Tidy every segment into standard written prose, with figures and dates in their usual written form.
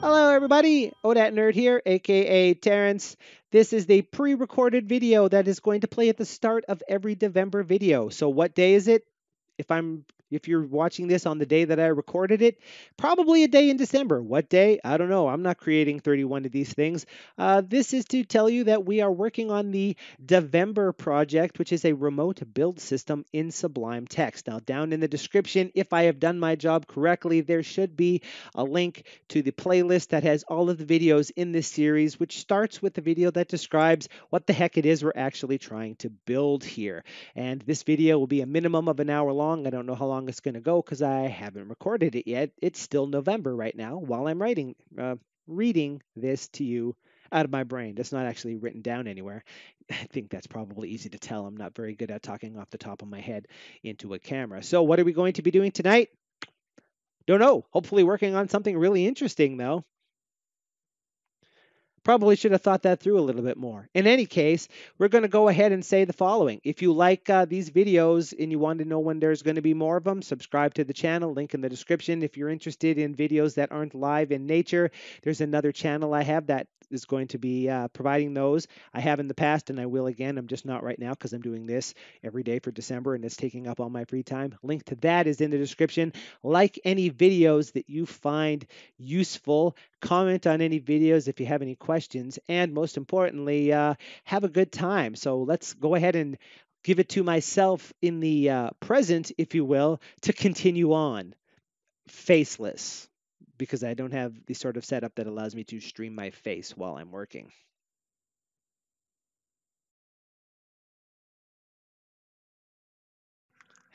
Hello everybody, ODAT Nerd here, aka Terrence. This is the pre-recorded video that is going to play at the start of every Devember video. So what day is it? If you're watching this on the day that I recorded it, probably a day in December. What day? I don't know. I'm not creating 31 of these things. This is to tell you that we are working on the Devember project, which is a remote build system in Sublime Text. Now, down in the description, if I have done my job correctly, there should be a link to the playlist that has all of the videos in this series, which starts with the video that describes what the heck it is we're actually trying to build here. And this video will be a minimum of an hour long. I don't know how long it's going to go because I haven't recorded it yet. It's still November right now while I'm reading this to you out of my brain. It's not actually written down anywhere. I think that's probably easy to tell. I'm not very good at talking off the top of my head into a camera. So what are we going to be doing tonight? Don't know. Hopefully working on something really interesting, though. Probably should have thought that through a little bit more. In any case, we're going to go ahead and say the following. If you like these videos and you want to know when there's going to be more of them, subscribe to the channel, link in the description. If you're interested in videos that aren't live in nature, there's another channel I have that is going to be providing those. I have in the past and I will again. I'm just not right now because I'm doing this every day for December and it's taking up all my free time. Link to that is in the description. Like any videos that you find useful. Comment on any videos if you have any questions, and most importantly, have a good time. So let's go ahead and give it to myself in the present, if you will, to continue on faceless because I don't have the sort of setup that allows me to stream my face while I'm working.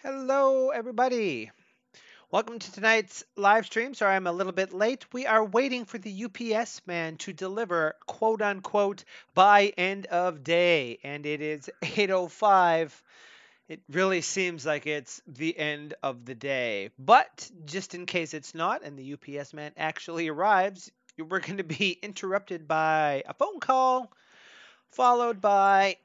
Hello, everybody. Welcome to tonight's live stream. Sorry, I'm a little bit late. We are waiting for the UPS man to deliver, quote unquote, by end of day. And it is 8:05. It really seems like it's the end of the day. But just in case it's not, and the UPS man actually arrives, we're going to be interrupted by a phone call, followed by,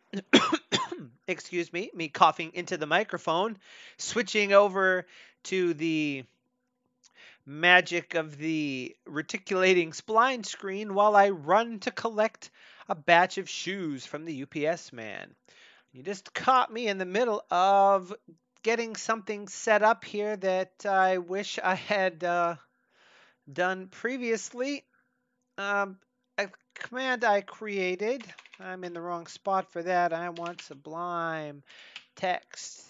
excuse me coughing into the microphone, switching over to the magic of the reticulating spline screen while I run to collect a batch of shoes from the UPS man. You just caught me in the middle of getting something set up here that I wish I had done previously. A command I created. I'm in the wrong spot for that. I want Sublime Text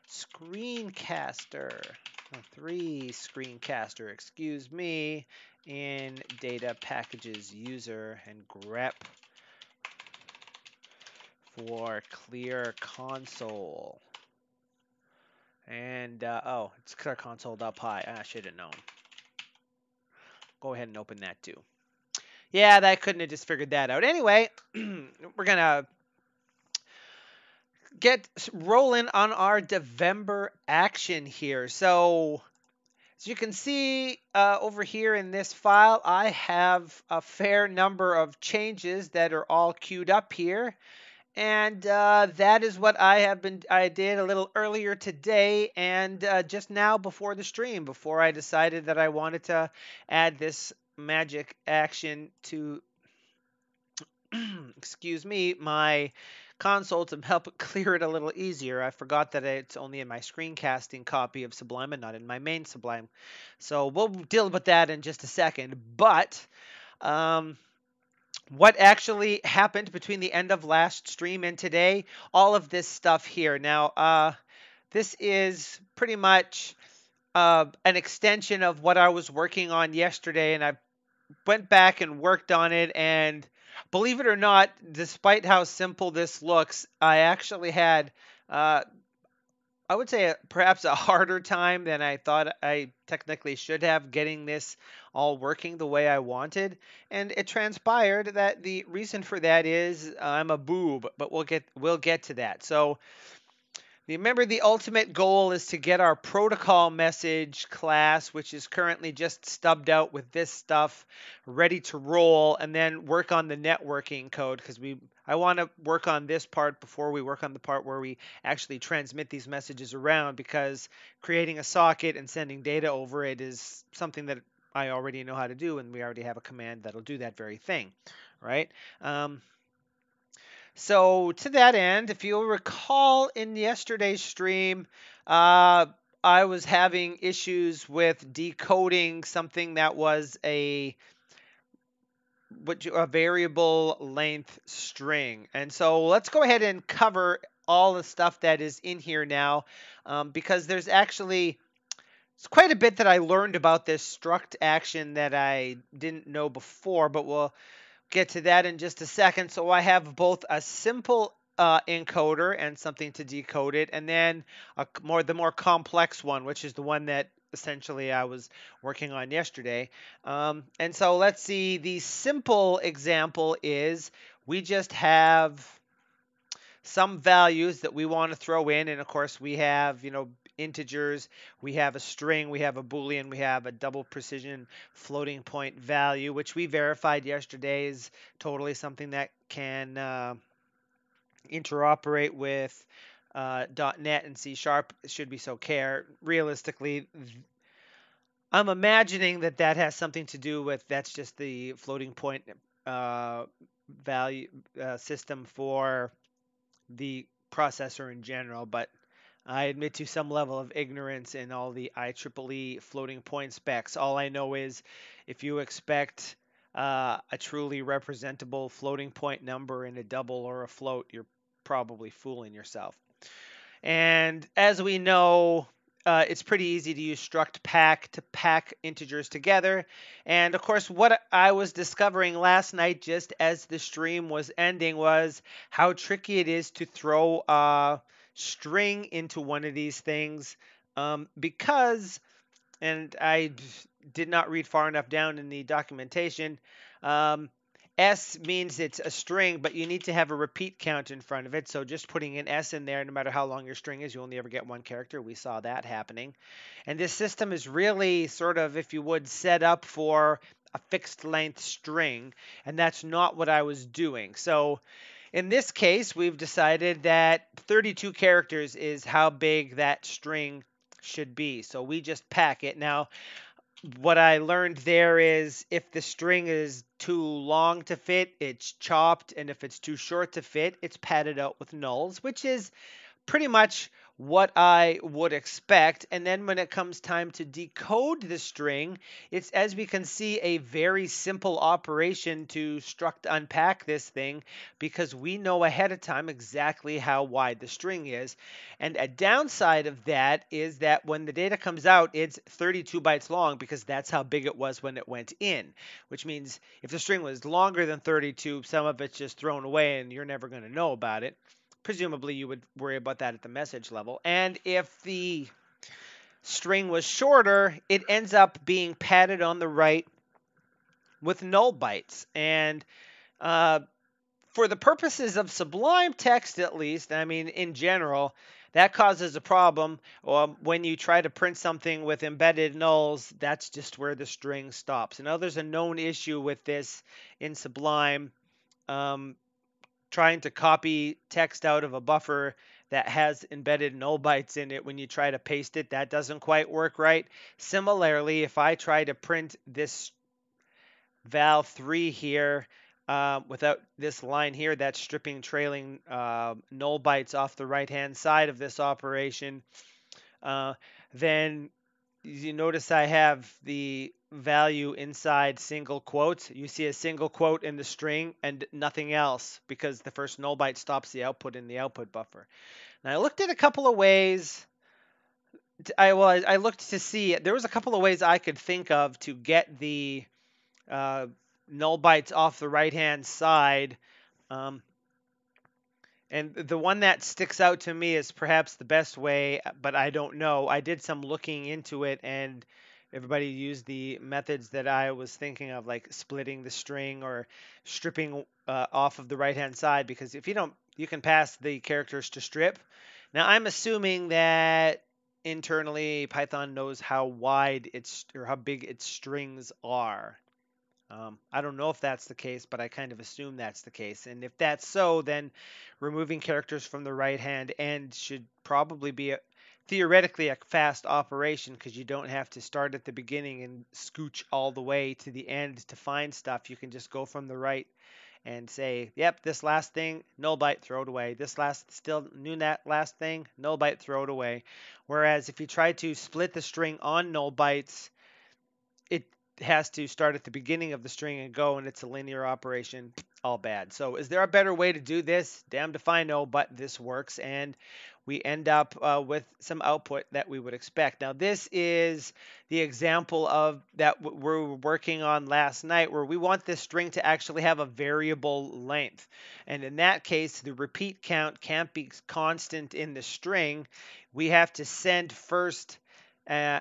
Screencaster. 3 screencaster, excuse me, in data packages user and grep for clear console. And, oh, it's clear console.py. I should have known. Go ahead and open that too. Yeah, I couldn't have just figured that out. Anyway, we're going to get rolling on our Devember action here. So, as you can see over here in this file, I have a fair number of changes that are all queued up here. And that is what I did a little earlier today and just now before the stream, before I decided that I wanted to add this magic action to, excuse me, my console to help clear it a little easier. I forgot that it's only in my screencasting copy of Sublime and not in my main Sublime. So we'll deal with that in just a second. But what actually happened between the end of last stream and today, all of this stuff here. Now, this is pretty much an extension of what I was working on yesterday, and I went back and worked on it, and believe it or not, despite how simple this looks, I actually had, I would say, perhaps a harder time than I thought I technically should have getting this all working the way I wanted. And it transpired that the reason for that is I'm a boob, but we'll get to that. So Remember, the ultimate goal is to get our protocol message class, which is currently just stubbed out with this stuff, ready to roll, and then work on the networking code because I want to work on this part before we work on the part where we actually transmit these messages around, because creating a socket and sending data over it is something that I already know how to do, and we already have a command that'll do that very thing, right? So to that end, if you'll recall in yesterday's stream, uh, I was having issues with decoding something that was a variable length string. And so let's go ahead and cover all the stuff that is in here now, because there's actually it's quite a bit that I learned about this struct action that I didn't know before, but we'll get to that in just a second. So I have both a simple encoder and something to decode it, and then the more complex one, which is the one that essentially I was working on yesterday. And so let's see. The simple example is we just have some values that we want to throw in, and of course we have integers, we have a string, we have a boolean, we have a double precision floating point value, which we verified yesterday is totally something that can interoperate with .NET and C Sharp. Should be so care. Realistically, I'm imagining that that has something to do with that's just the floating point uh, value system for the processor in general, but I admit to some level of ignorance in all the IEEE floating point specs. All I know is if you expect a truly representable floating point number in a double or a float, you're probably fooling yourself. And as we know, it's pretty easy to use struct pack to pack integers together. And of course, what I was discovering last night, just as the stream was ending, was how tricky it is to throw a string into one of these things, because, and I did not read far enough down in the documentation. Um, S means it's a string, but you need to have a repeat count in front of it. So just putting an S in there, no matter how long your string is, you only ever get one character. We saw that happening. And this system is really sort of, if you would, set up for a fixed length string. And that's not what I was doing. So in this case, we've decided that 32 characters is how big that string should be. So we just pack it. Now, what I learned there is if the string is too long to fit, it's chopped, and if it's too short to fit, it's padded out with nulls, which is pretty much what I would expect. And then when it comes time to decode the string, it's, as we can see, a very simple operation to struct unpack this thing, because we know ahead of time exactly how wide the string is. And a downside of that is that when the data comes out, it's 32 bytes long, because that's how big it was when it went in, which means if the string was longer than 32, some of it's just thrown away and you're never going to know about it. Presumably you would worry about that at the message level. And if the string was shorter, it ends up being padded on the right with null bytes. And for the purposes of Sublime Text, at least, I mean, in general, that causes a problem. When you try to print something with embedded nulls, that's just where the string stops. Now, there's a known issue with this in Sublime. Trying to copy text out of a buffer that has embedded null bytes in it, when you try to paste it, that doesn't quite work right. Similarly, if I try to print this val3 here without this line here that's stripping trailing null bytes off the right hand side of this operation, then you notice I have the value inside single quotes. You see a single quote in the string and nothing else, because the first null byte stops the output in the output buffer. Now I looked at a couple of ways. I looked to see, there was a couple of ways I could think of to get the null bytes off the right hand side. And the one that sticks out to me is perhaps the best way, but I don't know. I did some looking into it, and everybody used the methods that I was thinking of, like splitting the string or stripping off of the right-hand side, because if you don't, you can pass the characters to strip, Now I'm assuming that internally Python knows how wide its or how big its strings are. I don't know if that's the case, but I kind of assume that's the case. And if that's so, then removing characters from the right hand end should probably be theoretically a fast operation because you don't have to start at the beginning and scooch all the way to the end to find stuff. You can just go from the right and say, yep, this last thing, null byte, throw it away. This last, still new that last thing, null byte, throw it away. Whereas if you try to split the string on null bytes, it has to start at the beginning of the string and go, and it's a linear operation. All bad. So is there a better way to do this? Damned if I know, but this works, and we end up with some output that we would expect. Now this is the example of that we're working on last night, where we want this string to actually have a variable length, and in that case the repeat count can't be constant in the string. We have to send first uh,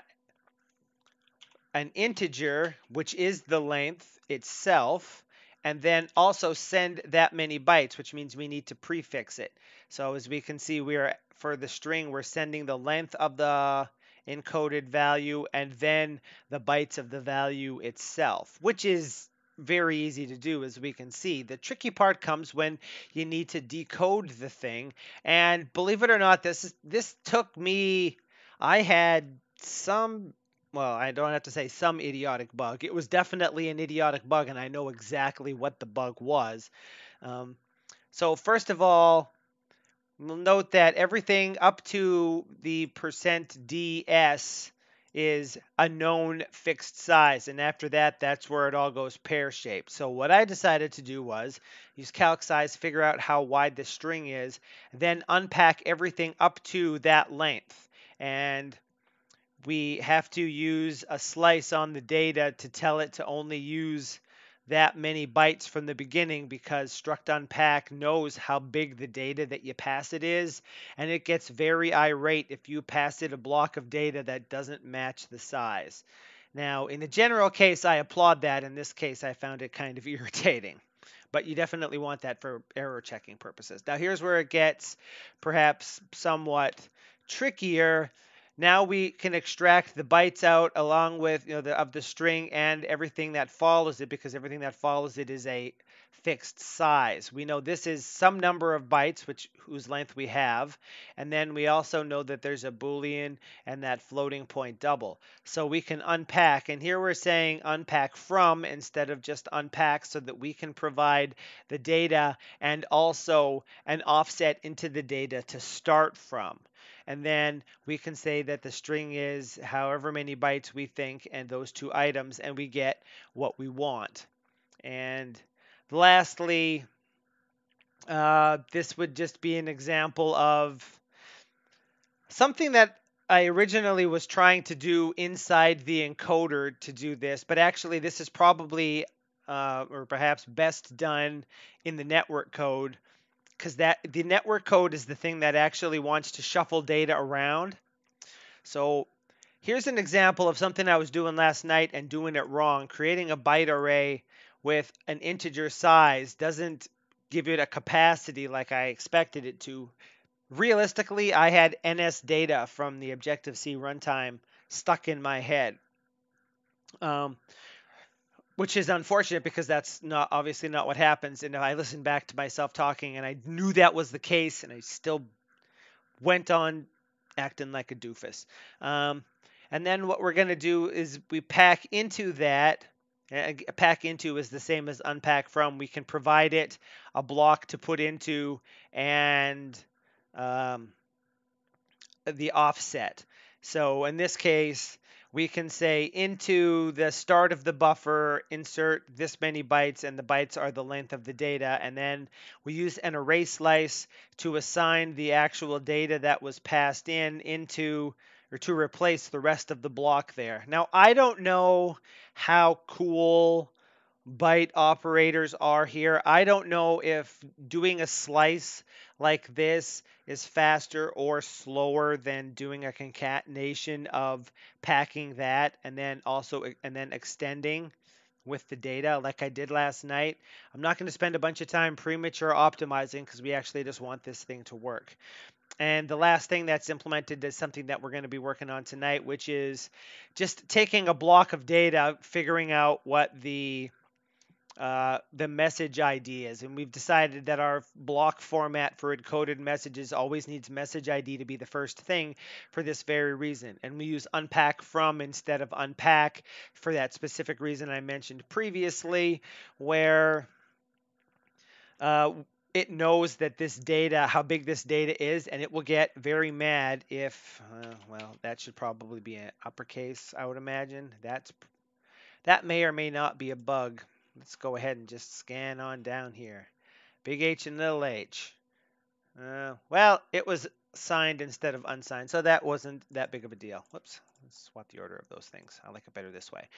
an integer, which is the length itself, and then also send that many bytes, which means we need to prefix it. So as we can see, for the string, we're sending the length of the encoded value and then the bytes of the value itself, which is very easy to do, as we can see. The tricky part comes when you need to decode the thing. And believe it or not, this took me, I had some, well, I don't have to say some idiotic bug. It was definitely an idiotic bug, and I know exactly what the bug was. Um, so first of all, we'll note that everything up to the %ds is a known fixed size, and after that, that's where it all goes pear-shaped. So what I decided to do was use calc size, figure out how wide the string is, then unpack everything up to that length. And we have to use a slice on the data to tell it to only use that many bytes from the beginning, because struct unpack knows how big the data that you pass it is, and it gets very irate if you pass it a block of data that doesn't match the size. Now, in a general case, I applaud that. In this case, I found it kind of irritating. But you definitely want that for error checking purposes. Now, here's where it gets perhaps somewhat trickier. Now we can extract the bytes out along with, of the string and everything that follows it, because everything that follows it is a fixed size. We know this is some number of bytes, whose length we have, and then we also know that there's a Boolean and that floating point double. So we can unpack, and here we're saying unpack from instead of just unpack, so that we can provide the data and also an offset into the data to start from. And then we can say that the string is however many bytes we think and those two items, and we get what we want. And lastly, this would just be an example of something that I originally was trying to do inside the encoder to do this, but actually this is probably or perhaps best done in the network code, because the network code is the thing that actually wants to shuffle data around. So here's an example of something I was doing last night and doing it wrong. Creating a byte array with an integer size doesn't give it a capacity like I expected it to. Realistically, I had NS data from the Objective-C runtime stuck in my head, which is unfortunate because that's not obviously not what happens. And if I listened back to myself talking and I knew that was the case, and I still went on acting like a doofus. And then what we're going to do is we pack into that. Pack into is the same as unpack from. We can provide it a block to put into and the offset. So in this case, we can say into the start of the buffer, insert this many bytes, and the bytes are the length of the data. And then we use an array slice to assign the actual data that was passed into, or to replace the rest of the block there. Now, I don't know how cool byte operators are here. I don't know if doing a slice like this is faster or slower than doing a concatenation of packing that and then extending with the data like I did last night. I'm not going to spend a bunch of time premature optimizing because we actually just want this thing to work. And the last thing that's implemented is something that we're going to be working on tonight, which is just taking a block of data, figuring out what the message ID is. And we've decided that our block format for encoded messages always needs message ID to be the first thing for this very reason. And we use unpack from instead of unpack for that specific reason I mentioned previously, where uh, it knows that this data, how big this data is, and it will get very mad if, well, that should probably be an uppercase, I would imagine. That may or may not be a bug. Let's go ahead and just scan on down here. Big H and little h. Well, it was signed instead of unsigned, so that wasn't that big of a deal. Whoops, let's swap the order of those things. I like it better this way.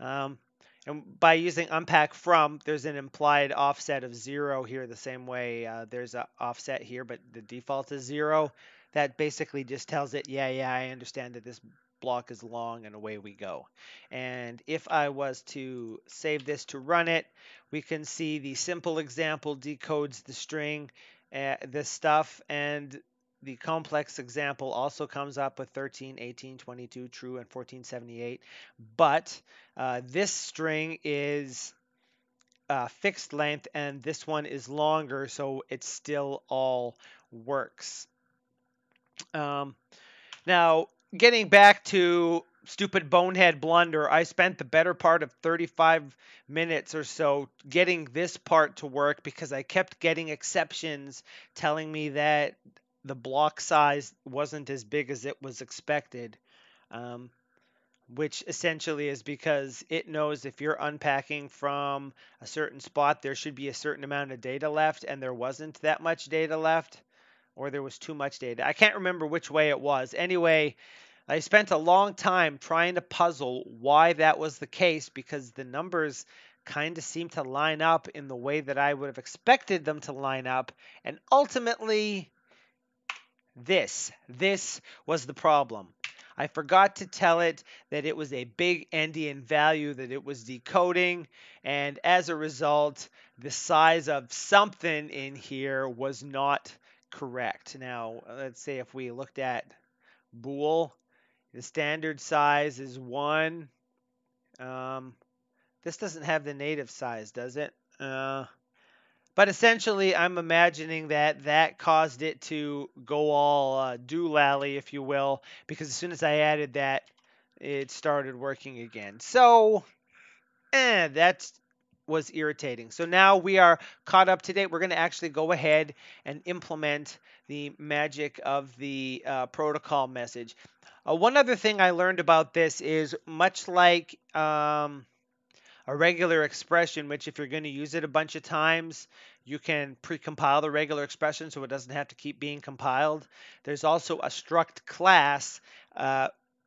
Um, and by using unpack from, there's an implied offset of 0 here the same way there's an offset here, but the default is 0. That basically just tells it, yeah, I understand that this block is long, and away we go. And if I was to save this to run it, we can see the simple example decodes the string, this stuff, and the complex example also comes up with 13, 18, 22, true, and 1478. But this string is fixed length, and this one is longer, so it still all works. Now, getting back to stupid bonehead blunder, I spent the better part of 35 minutes or so getting this part to work because I kept getting exceptions telling me that the block size wasn't as big as it was expected, um, which essentially is because it knows if you're unpacking from a certain spot, there should be a certain amount of data left, and there wasn't that much data left, or there was too much data. I can't remember which way it was. Anyway, I spent a long time trying to puzzle why that was the case because the numbers kind of seem to line up in the way that I would have expected them to line up. And ultimately, this was the problem. I forgot to tell it that it was a big endian value that it was decoding, and as a result, the size of something in here was not correct. Now, let's say if we looked at bool, the standard size is 1. This doesn't have the native size, does it? But essentially, I'm imagining that that caused it to go all doolally, if you will, because as soon as I added that, it started working again. So, that was irritating. So now we are caught up to date. We're going to actually go ahead and implement the magic of the protocol message. One other thing I learned about this is much like a regular expression, which if you're going to use it a bunch of times, you can pre-compile the regular expression so it doesn't have to keep being compiled. There's also a struct class,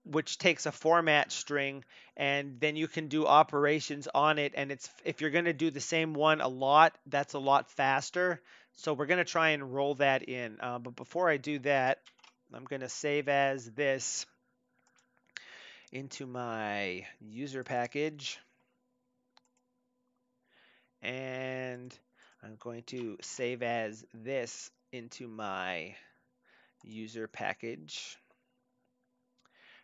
which takes a format string, and then you can do operations on it. And it's if you're going to do the same one a lot, that's a lot faster. So we're going to try and roll that in. But before I do that, I'm going to save as this into my user package. And I'm going to save as this into my user package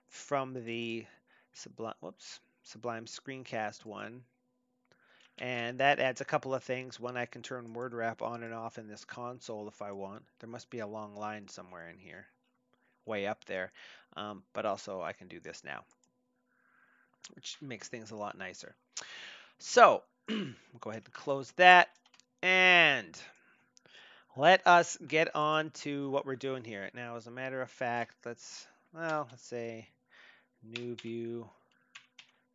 from the Sublime screencast one. And that adds a couple of things. One, I can turn word wrap on and off in this console if I want. There must be a long line somewhere in here, way up there. But also I can do this now, which makes things a lot nicer. So go ahead and close that. And let us get on to what we're doing here. Now, as a matter of fact, let's say new view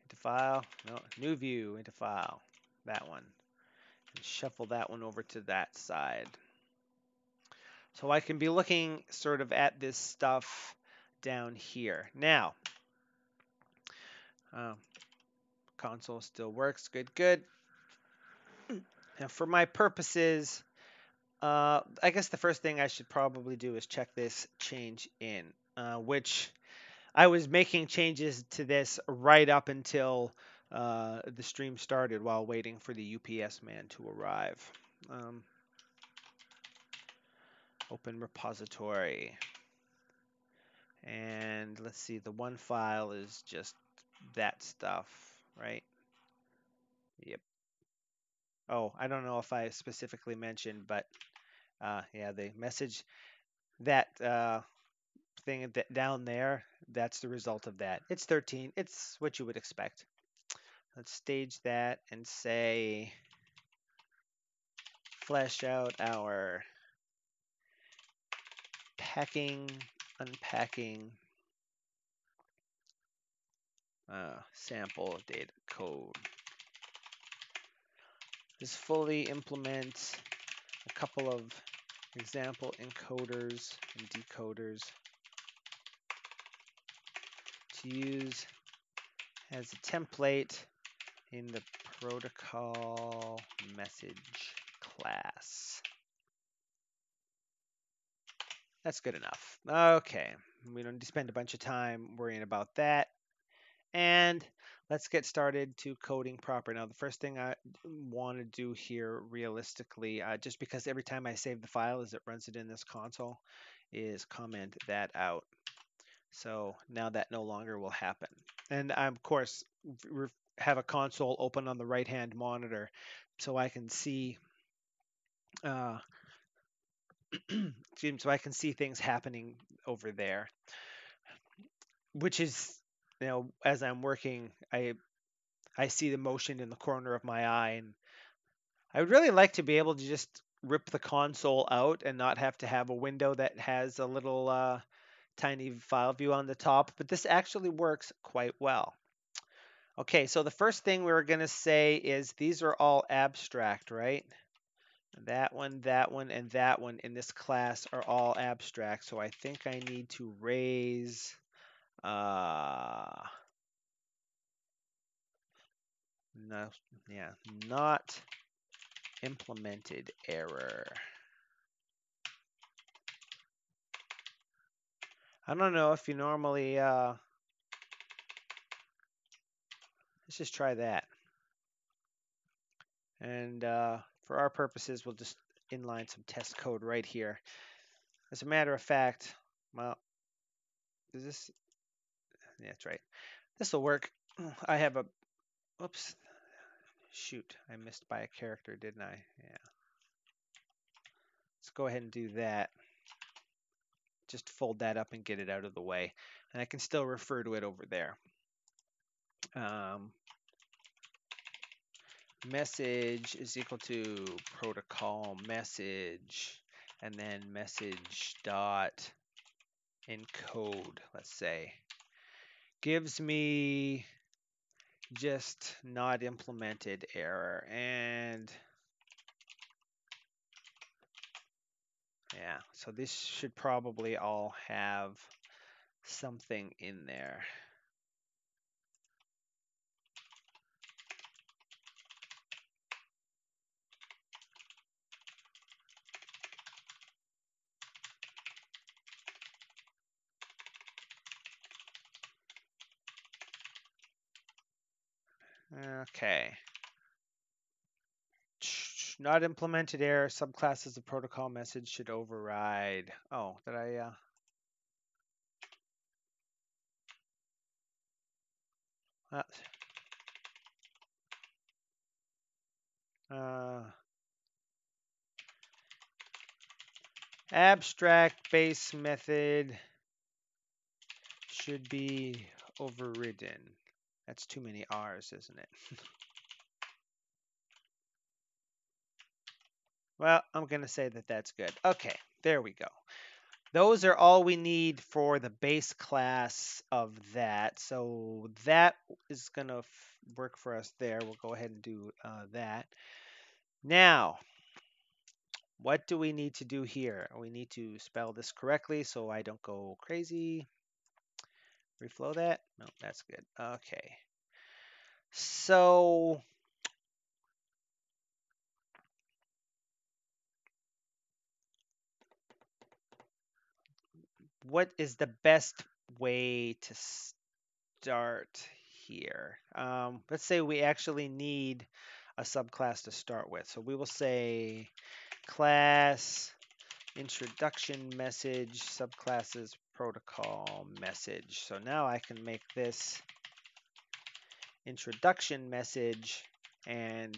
into file. No, new view into file. That one. And shuffle that one over to that side. So I can be looking sort of at this stuff down here. Now, console still works. Good. Now, for my purposes, I guess the first thing I should probably do is check this change in, which I was making changes to this right up until the stream started while waiting for the UPS man to arrive. Open repository. And let's see, the one file is just that stuff, right? Yep. Oh, I don't know if I specifically mentioned, but yeah, the message, that thing down there, that's the result of that. It's 13. It's what you would expect. Let's stage that and say, flesh out our packing, unpacking sample data code. Just fully implement a couple of example encoders and decoders to use as a template in the protocol message class. That's good enough. Okay, we don't need to spend a bunch of time worrying about that. And let's get started to coding proper. Now, the first thing I want to do here realistically, just because every time I save the file as it runs it in this console, is comment that out. So now that no longer will happen. And I, of course, have a console open on the right-hand monitor so I can see so I can see things happening over there, which is, as I'm working, I see the motion in the corner of my eye, and I would really like to be able to just rip the console out and not have to have a window that has a little tiny file view on the top, but this actually works quite well. Okay, so the first thing we're going to say is these are all abstract, right? That one, and that one in this class are all abstract, so I think I need to raise no, yeah, not implemented error. I don't know if you normally, let's just try that. And for our purposes, we'll just inline some test code right here. As a matter of fact, well, is this, yeah, that's right. This will work. I have a, oops, shoot, I missed by a character, didn't I? Yeah. Let's go ahead and do that. Just fold that up and get it out of the way. And I can still refer to it over there. Message is equal to protocol message, and then message dot encode, let's say, gives me just not implemented error. And yeah, so this should probably all have something in there. Okay. Not implemented error, subclasses of protocol message should override. Oh, did I? Abstract base method should be overridden. That's too many R's, isn't it? Well, I'm going to say that that's good. Okay, there we go. Those are all we need for the base class of that. So that is going to work for us there. We'll go ahead and do that. Now, what do we need to do here? We need to spell this correctly so I don't go crazy. Reflow that? No, that's good. Okay. So what is the best way to start here? Let's say we actually need a subclass to start with. So we will say class introduction message, subclasses, protocol message. So now I can make this introduction message, and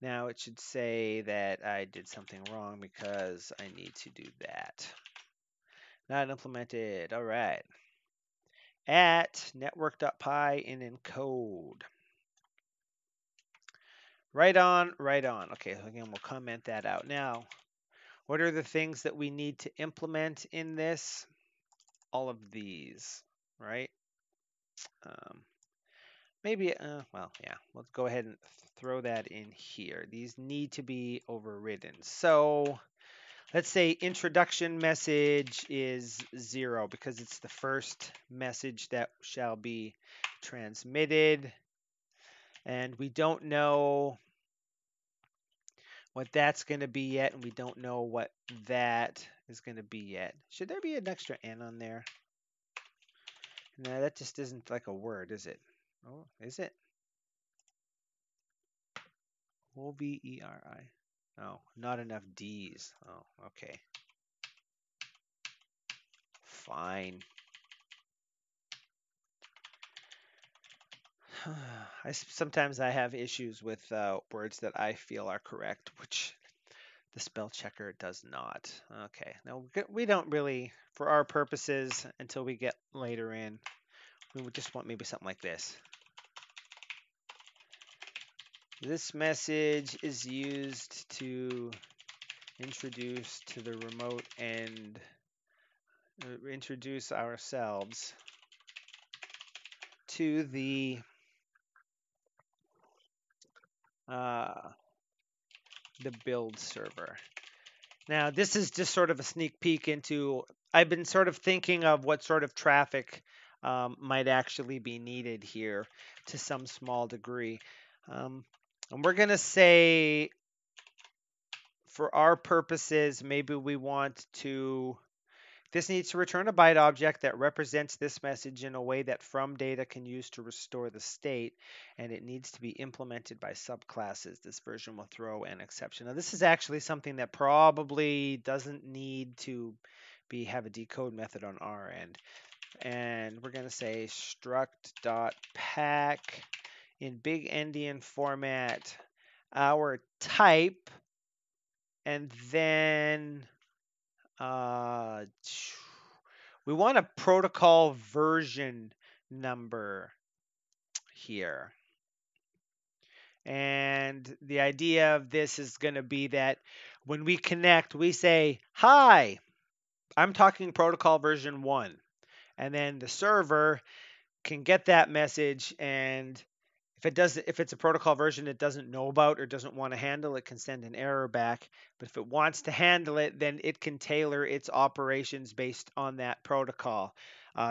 now it should say that I did something wrong because I need to do that. Not implemented. All right. At network.py in encode. Right on, right on. Okay, so again, we'll comment that out. Now, what are the things that we need to implement in this? All of these, right? Um, maybe, well, yeah, let's go ahead and throw that in here. These need to be overridden. So let's say introduction message is 0 because it's the first message that shall be transmitted. And we don't know what that's going to be yet, and we don't know what that is going to be yet. Should there be an extra N on there? No, that just isn't like a word, is it? Oh, is it? O-V-E-R-I. Oh, not enough D's. Oh, okay. Fine. Sometimes I have issues with words that I feel are correct, which the spell checker does not. Okay, now we don't really, for our purposes, until we get later in, we would just want maybe something like this. This message is used to introduce to the remote end, introduce ourselves to uh, the build server. Now, this is just sort of a sneak peek into, I've been sort of thinking of what sort of traffic might actually be needed here to some small degree. And we're going to say, for our purposes, maybe we want to, this needs to return a byte object that represents this message in a way that from data can use to restore the state, and it needs to be implemented by subclasses. This version will throw an exception. Now, this is actually something that probably doesn't need to have a decode method on our end. And we're going to say struct.pack in big endian format our type, and then we want a protocol version number here. And the idea of this is going to be that when we connect, we say, hi, I'm talking protocol version 1. And then the server can get that message, and if it's a protocol version it doesn't know about or doesn't want to handle, it can send an error back. But if it wants to handle it, then it can tailor its operations based on that protocol.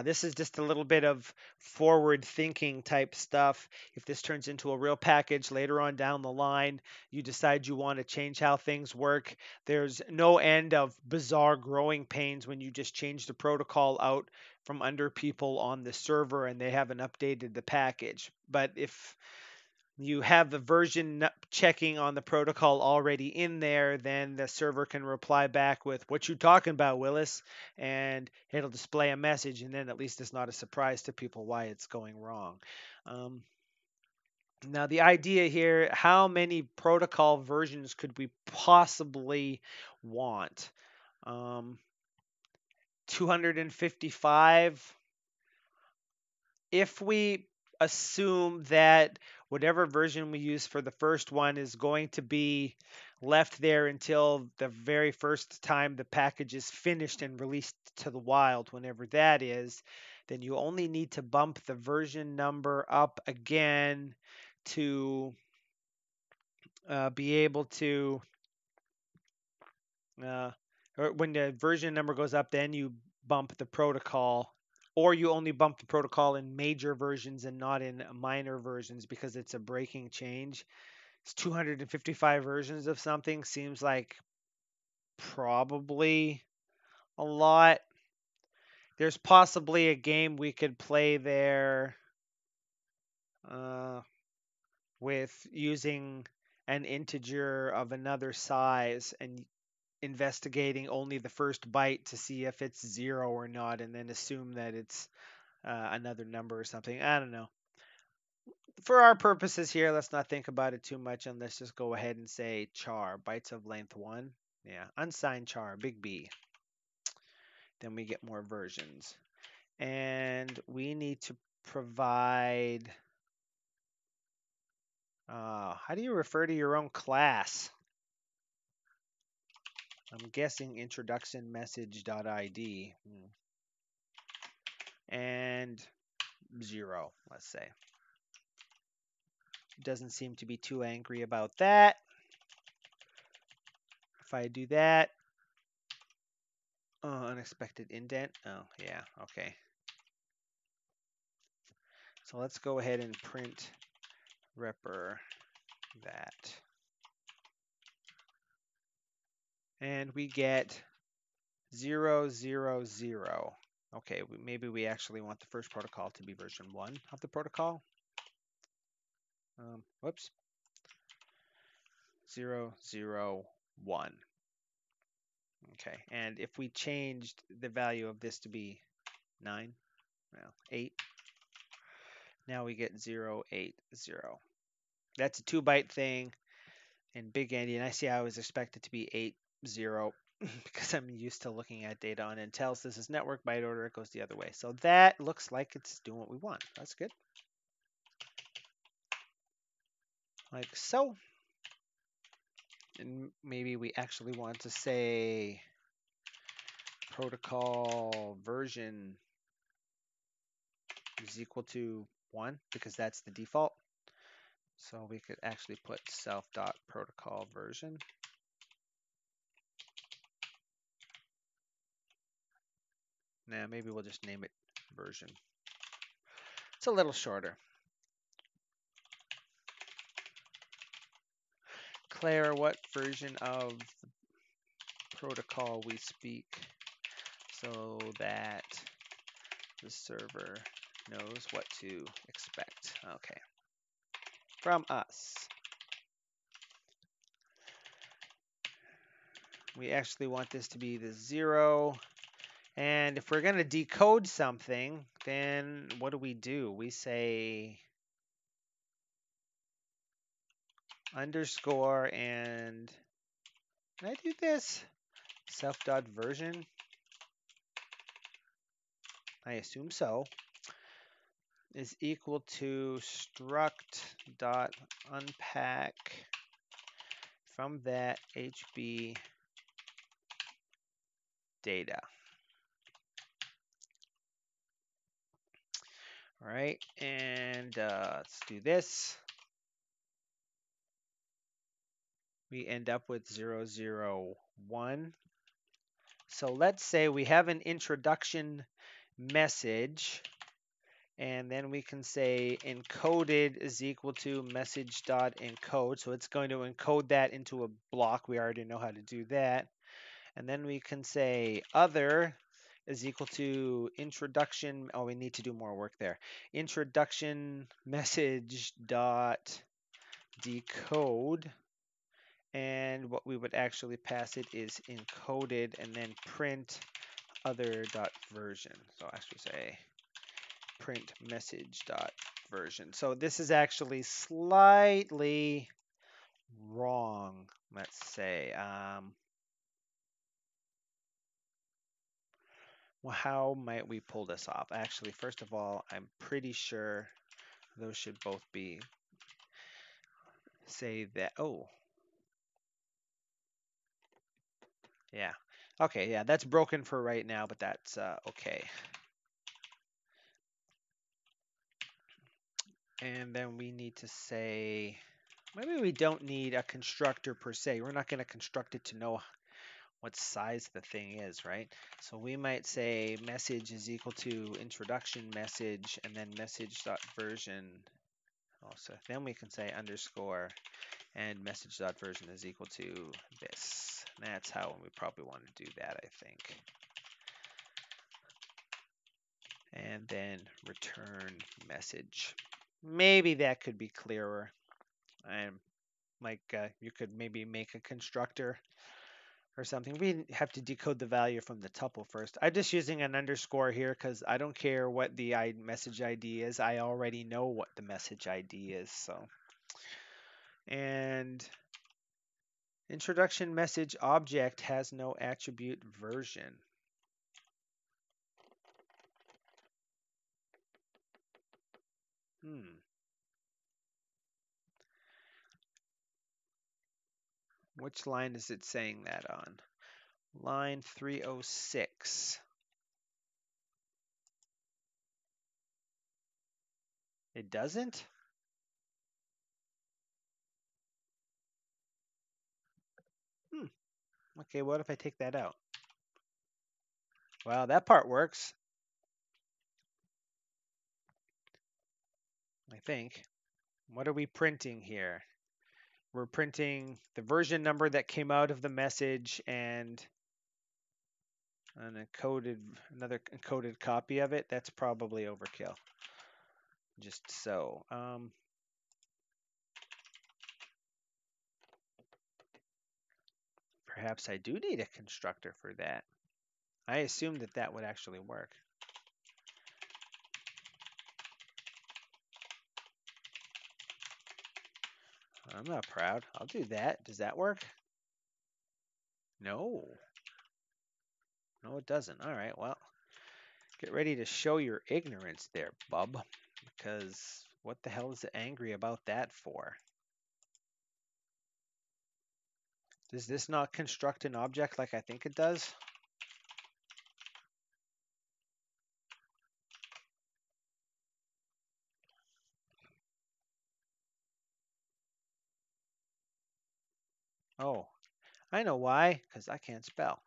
This is just a little bit of forward thinking type stuff. If this turns into a real package later on down the line, you decide you want to change how things work, there's no end of bizarre growing pains when you just change the protocol out from under people on the server and they haven't updated the package. But if you have the version checking on the protocol already in there, then the server can reply back with, what you talking about, Willis? And it'll display a message, and then at least it's not a surprise to people why it's going wrong. Now, the idea here, how many protocol versions could we possibly want? 255. If we assume that whatever version we use for the first one is going to be left there until the very first time the package is finished and released to the wild, whenever that is, then you only need to bump the version number up again to be able to, or when the version number goes up, then you bump the protocol, or you only bump the protocol in major versions and not in minor versions because it's a breaking change. It's 255 versions of something seems like probably a lot. There's possibly a game we could play there with using an integer of another size, and investigating only the first byte to see if it's 0 or not, and then assume that it's another number or something. I don't know. For our purposes here, let's not think about it too much, and let's just go ahead and say char, bytes of length 1. Yeah, unsigned char, big B. Then we get more versions. And we need to provide, how do you refer to your own class? I'm guessing introduction message.id. And 0, let's say. Doesn't seem to be too angry about that. If I do that, unexpected indent. Oh, yeah, okay. So let's go ahead and print repr that. And we get 0, 0, 0. Okay, maybe we actually want the first protocol to be version 1 of the protocol. Whoops. 0, 0, 1. Okay, and if we changed the value of this to be 9, well, 8, now we get 0, 8, 0. That's a 2-byte thing in big endian. I see I always expect it to be 8, 0 because I'm used to looking at data on Intels. This is network byte order. It goes the other way. So that looks like it's doing what we want. That's good. Like so. And maybe we actually want to say protocol version is equal to 1 because that's the default. So we could actually put self.protocol version. Now maybe we'll just name it version. It's a little shorter. Declare what version of the protocol we speak so that the server knows what to expect. Okay. From us. We actually want this to be the 0. And if we're going to decode something, then what do? We say underscore and can I do this? Self.version. I assume so. Is equal to struct.unpack from that HB data. All right, and let's do this. We end up with 0, 0, 1. So let's say we have an introduction message, and then we can say encoded is equal to message.encode. So it's going to encode that into a block. We already know how to do that. And then we can say other is equal to introduction. Oh, we need to do more work there. Introduction message dot decode. And what we would actually pass it is encoded and then print other dot version. So I'll actually say print message dot version. So this is actually slightly wrong, let's say. Well, how might we pull this off? Actually, first of all, I'm pretty sure those should both be, say that, oh. Yeah, okay, yeah, that's broken for right now, but that's okay. And then we need to say, maybe we don't need a constructor per se. We're not going to construct it to know what size the thing is, right? So we might say message is equal to introduction message and then message.version. Also, then we can say underscore and message.version is equal to this. That's how we probably want to do that, I think. And then return message. Maybe that could be clearer. Like you could maybe make a constructor or something. We have to decode the value from the tuple first. I'm just using an underscore here because I don't care what the message ID is. I already know what the message ID is. So, and introduction message object has no attribute version. Which line is it saying that on? Line 306. It doesn't? Okay, what if I take that out? Well, that part works. I think. What are we printing here? We're printing the version number that came out of the message and another encoded copy of it. That's probably overkill. Just so. Perhaps I do need a constructor for that. I assumed that that would actually work. I'm not proud. I'll do that. Does that work? No. No, it doesn't. All right, well, get ready to show your ignorance there, bub. Because what the hell is it angry about that for? Does this not construct an object like I think it does? Oh, I know why. Because I can't spell.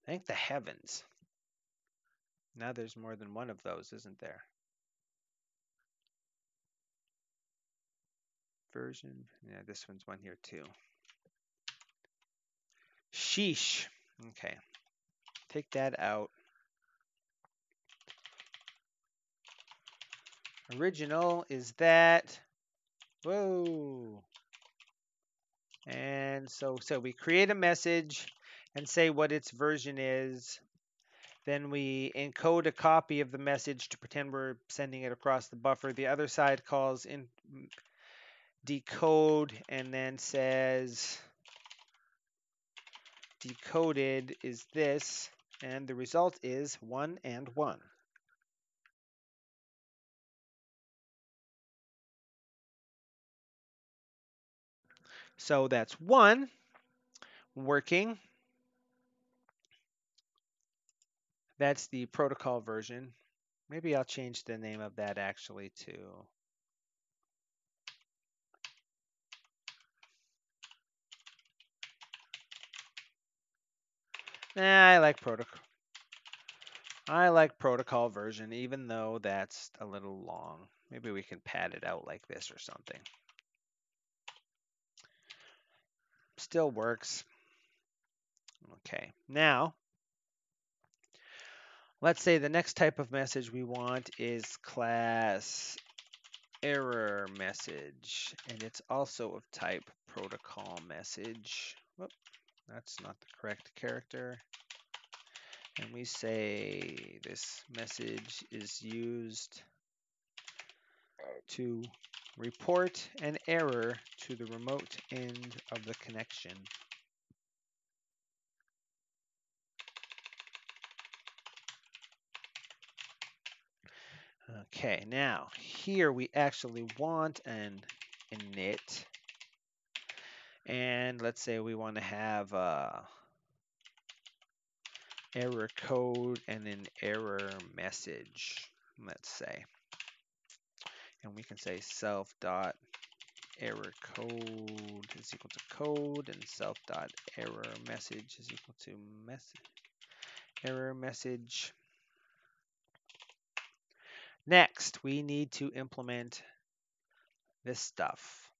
Thank the heavens. Now there's more than one of those, isn't there? Version. Yeah, this one's one here too. Sheesh. Okay. Take that out. Original is that. Whoa. And so we create a message and say what its version is. Then we encode a copy of the message to pretend we're sending it across the buffer. The other side calls in decode and then says decoded is this, and the result is 1 and 1. So that's 1 working. That's the protocol version. Maybe I'll change the name of that actually to I like protocol. I like protocol version, even though that's a little long. Maybe we can pad it out like this or something. Still works. Okay, now let's say the next type of message we want is class error message, and it's also of type protocol message. Whoop, that's not the correct character. And we say this message is used to report an error to the remote end of the connection. Okay, now here we actually want an init. And let's say we want to have error code and an error message, let's say. And we can say self dot error code is equal to code, and self dot error message is equal to error message. Next, we need to implement this stuff.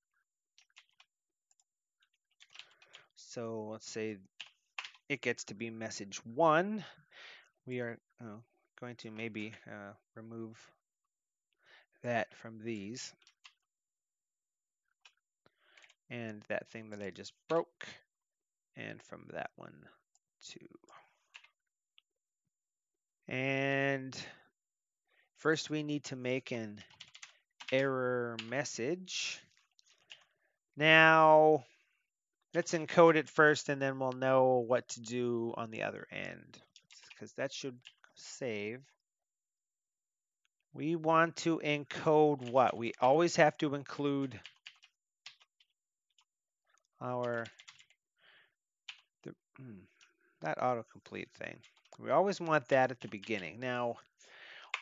So let's say it gets to be message 1. We are going to maybe remove that from these. And that thing that I just broke. and from that one to. And first we need to make an error message. Now, let's encode it first, and then we'll know what to do on the other end, because that should save. We want to encode what? We always have to include our that autocomplete thing. We always want that at the beginning. Now,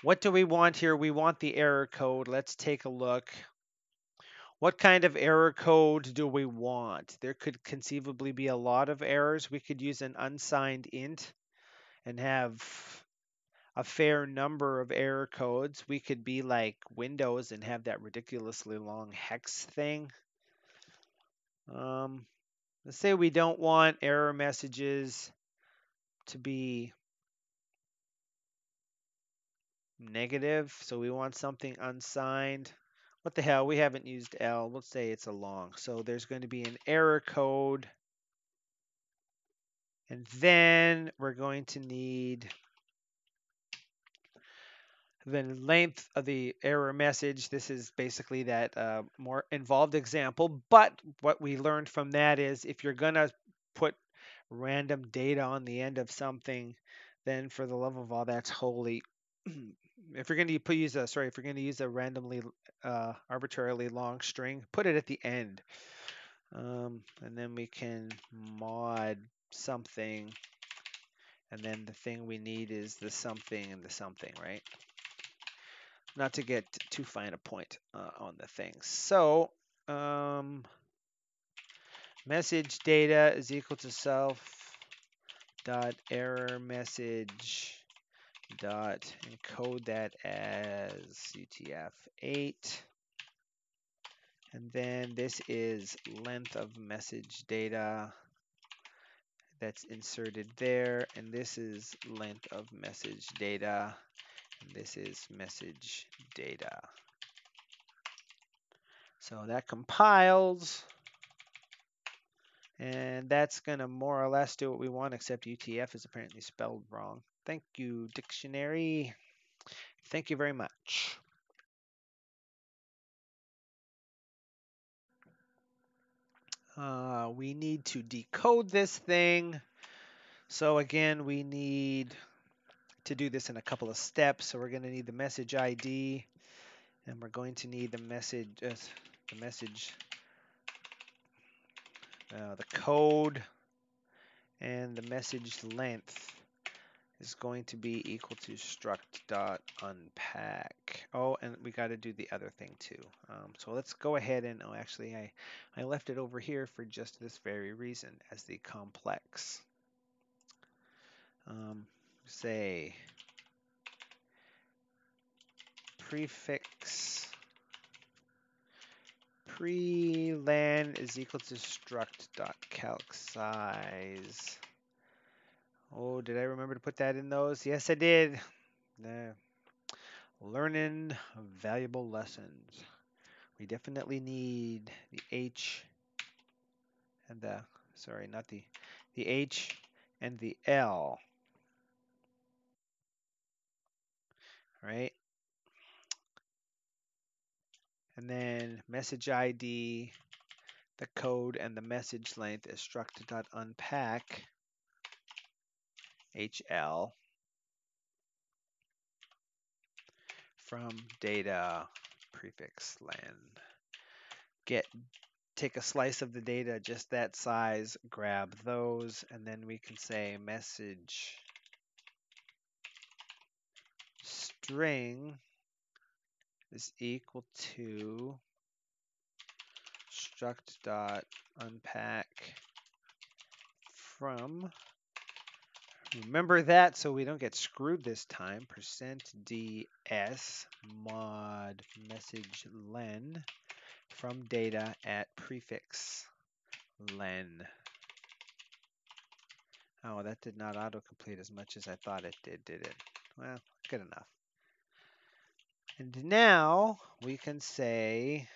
what do we want here? We want the error code. Let's take a look. What kind of error code do we want? There could conceivably be a lot of errors. We could use an unsigned int and have a fair number of error codes. We could be like Windows and have that ridiculously long hex thing. Let's say we don't want error messages to be negative, so we want something unsigned. What the hell? We haven't used L. Let's say it's a long. So there's going to be an error code. And then we're going to need the length of the error message. This is basically that more involved example. But what we learned from that is if you're going to put random data on the end of something, then for the love of all that's holy, if you're going to use a randomly arbitrarily long string, put it at the end. And then we can mod something, and then the thing we need is the something and the something, right? Not to get too fine a point on the things. So message data is equal to self dot error message dot encode that as UTF-8, and then this is length of message data that's inserted there, and this is length of message data, and this is message data. So that compiles, and that's going to more or less do what we want, except UTF is apparently spelled wrong. Thank you, dictionary. Thank you very much. We need to decode this thing. So again, we need to do this in a couple of steps. So we're going to need the message ID, and we're going to need the code, and the message length is going to be equal to struct.unpack. Oh, and we got to do the other thing too. So let's go ahead and, actually I left it over here for just this very reason as the complex. Say prefix pre-len is equal to struct.calcsize. Oh, did I remember to put that in those? Yes, I did. Learning valuable lessons. We definitely need the H and the, sorry, not the H and the L. Right? And then message ID, the code, and the message length is struct.unpack HL from data prefix len. Take a slice of the data just that size, grab those, and then we can say message string is equal to struct.unpack from, remember that so we don't get screwed this time, %ds mod message len from data at prefix len. Oh, that did not autocomplete as much as I thought it did it? Well, good enough. And now we can say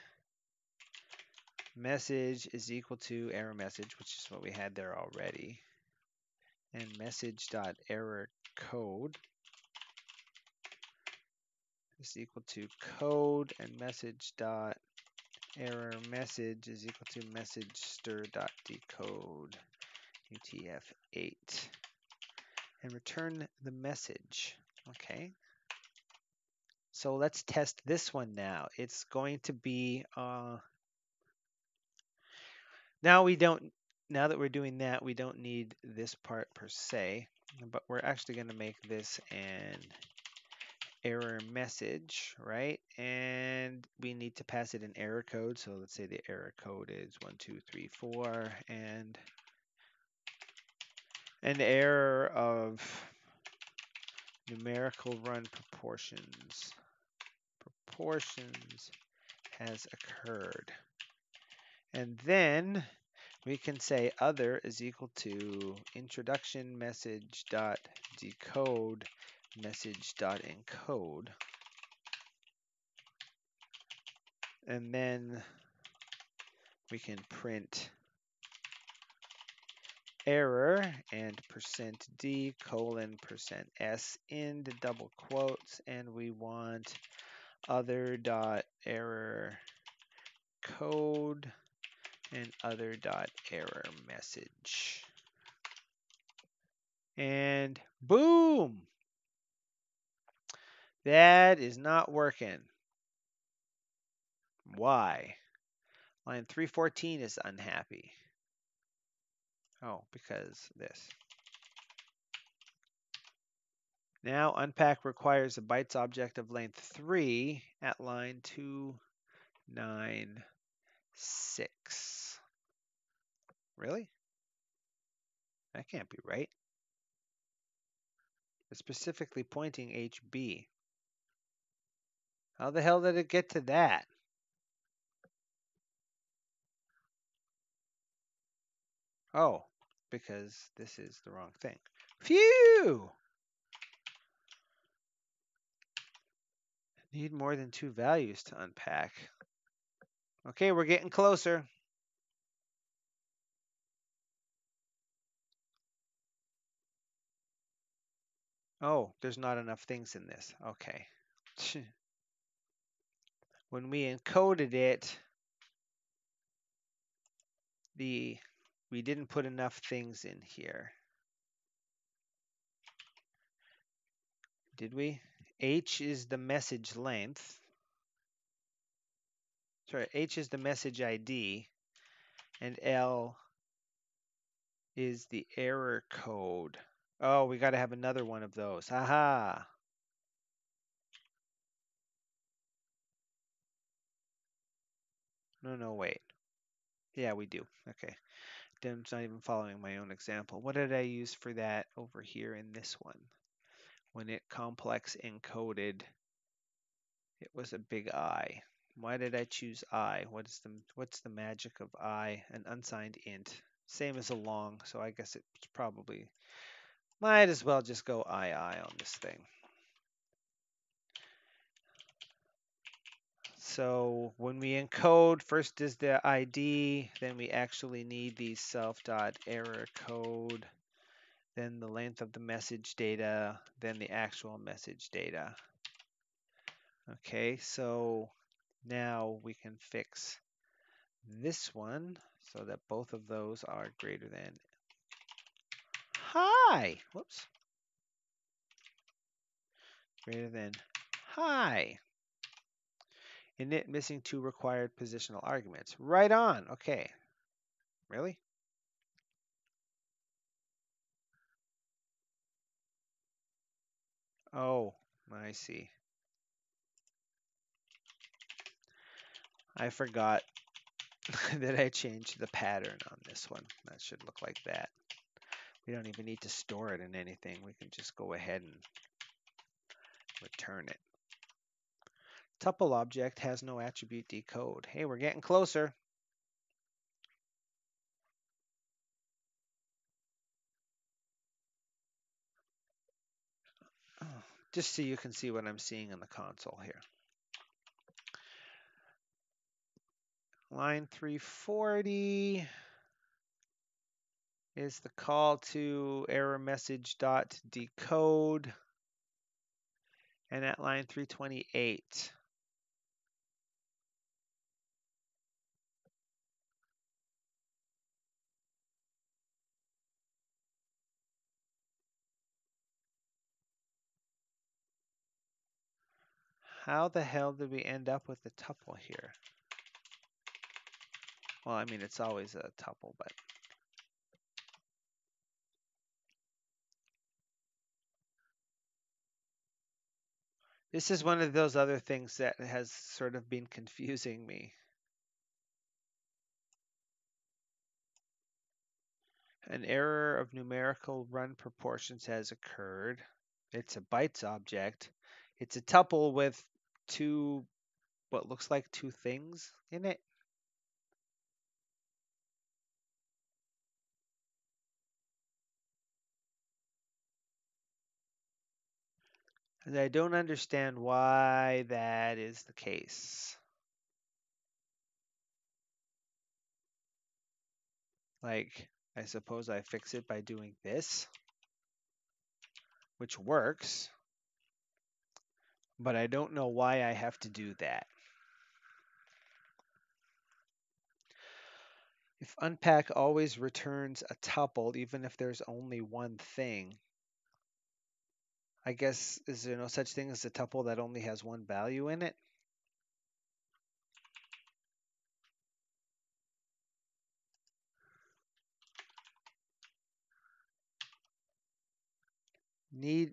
message is equal to error message, which is what we had there already, and message dot error code is equal to code, and message dot error message is equal to message stir dot decode UTF-8, and return the message. Okay. So let's test this one now. It's going to be now that we're doing that, we don't need this part per se, but we're actually going to make this an error message, right? And we need to pass it an error code. So let's say the error code is 1234 and an error of numerical run proportions has occurred. And then we can say other is equal to introduction message dot decode message dot encode. And then we can print error and %d colon %s in the double quotes, and we want other dot error code and other dot error message. And boom! That is not working. Why? Line 314 is unhappy. Oh, because this. Now unpack requires a bytes object of length 3 at line 296. Really? That can't be right. It's specifically pointing HB. How the hell did it get to that? Oh, because this is the wrong thing. Phew! Need more than 2 values to unpack. Okay, we're getting closer. Oh, there's not enough things in this. Okay. When we encoded it, we didn't put enough things in here. Did we? H is the message length. Sorry, H is the message ID, and L is the error code. Oh, we got to have another one of those. Aha! No, wait. Yeah, we do. Okay. It's not even following my own example. What did I use for that over here in this one? When it complex encoded, it was a big I. Why did I choose I? What's the magic of I? An unsigned int. Same as a long, so I guess it's probably might as well just go I on this thing. So when we encode, first is the ID, then we actually need the self.error code, then the length of the message data, then the actual message data. Okay, so now we can fix this one so that both of those are greater than hi. Whoops. Greater than hi. Init missing 2 required positional arguments. Right on. Okay. Really? Oh, I see. I forgot that I changed the pattern on this one. That should look like that. We don't even need to store it in anything. We can just go ahead and return it. Tuple object has no attribute decode. Hey, we're getting closer. Just so you can see what I'm seeing in the console here. line 340 is the call to error message dot decode, and at line 328. How the hell did we end up with the tuple here? Well, I mean, it's always a tuple, but this is one of those other things that has sort of been confusing me. An error of numerical run proportions has occurred. It's a bytes object. It's a tuple with two, what looks like two things in it. And I don't understand why that is the case. Like, I suppose I fix it by doing this, which works, but I don't know why I have to do that. If unpack always returns a tuple, even if there's only one thing, I guess, is there no such thing as a tuple that only has one value in it?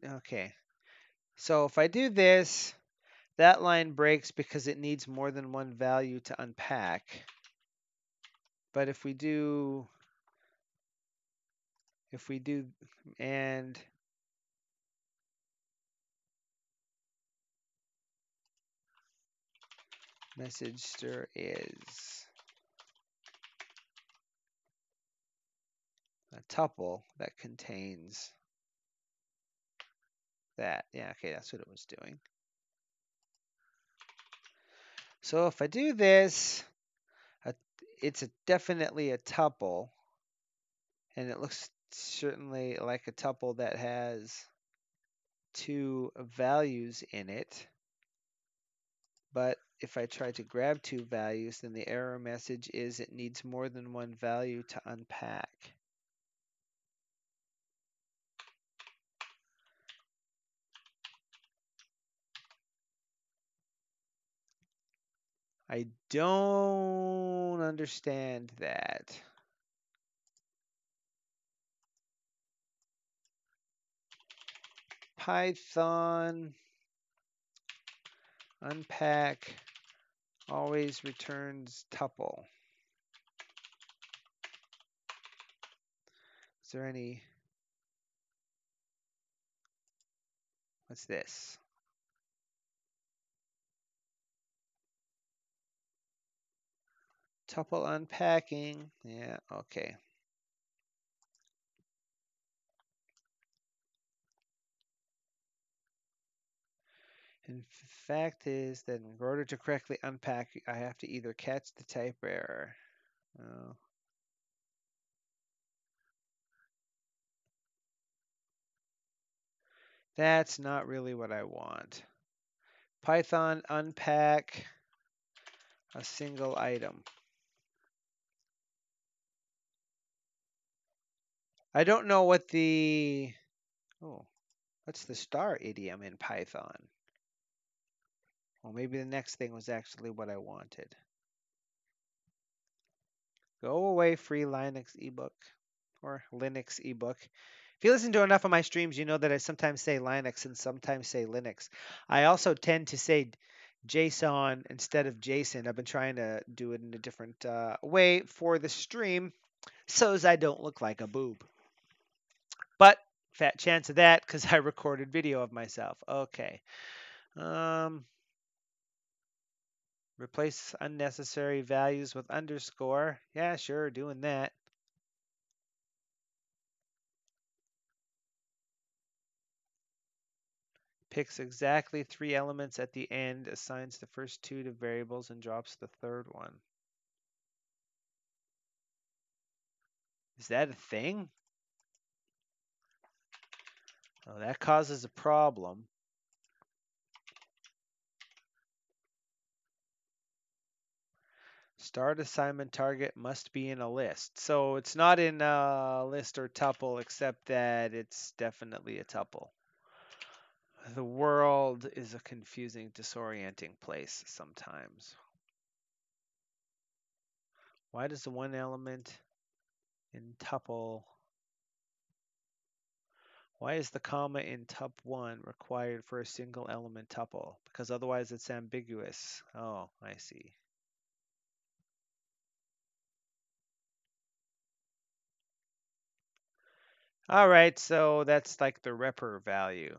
Okay. So if I do this, that line breaks because it needs more than one value to unpack. But if we do, and message stir is a tuple that contains that. Yeah, okay, that's what it was doing. So if I do this, it's definitely a tuple, and it looks certainly like a tuple that has two values in it. But if I try to grab two values, then the error message is it needs more than one value to unpack. I don't understand that. Python unpack always returns tuple. Is there any? What's this? Tuple unpacking. Yeah, okay. And fact is that in order to correctly unpack, I have to either catch the type error. Oh. That's not really what I want. Python unpack a single item. I don't know what the, what's the star idiom in Python? Well, maybe the next thing was actually what I wanted. Go away, free Linux ebook or Linux ebook. If you listen to enough of my streams, you know that I sometimes say Linux and sometimes say Linux. I also tend to say JSON instead of JSON. I've been trying to do it in a different way for the stream so as I don't look like a boob. But fat chance of that because I recorded video of myself. Okay. Replace unnecessary values with underscore. Yeah, sure, doing that. Picks exactly 3 elements at the end, assigns the first 2 to variables, and drops the third one. Is that a thing? Oh, that causes a problem. Start assignment target must be in a list. So it's not in a list or tuple, except that it's definitely a tuple. The world is a confusing, disorienting place sometimes. Why does the one element in tuple, why is the comma in tup1 required for a single element tuple? Because otherwise it's ambiguous. Oh, I see. All right, so that's like the repr value.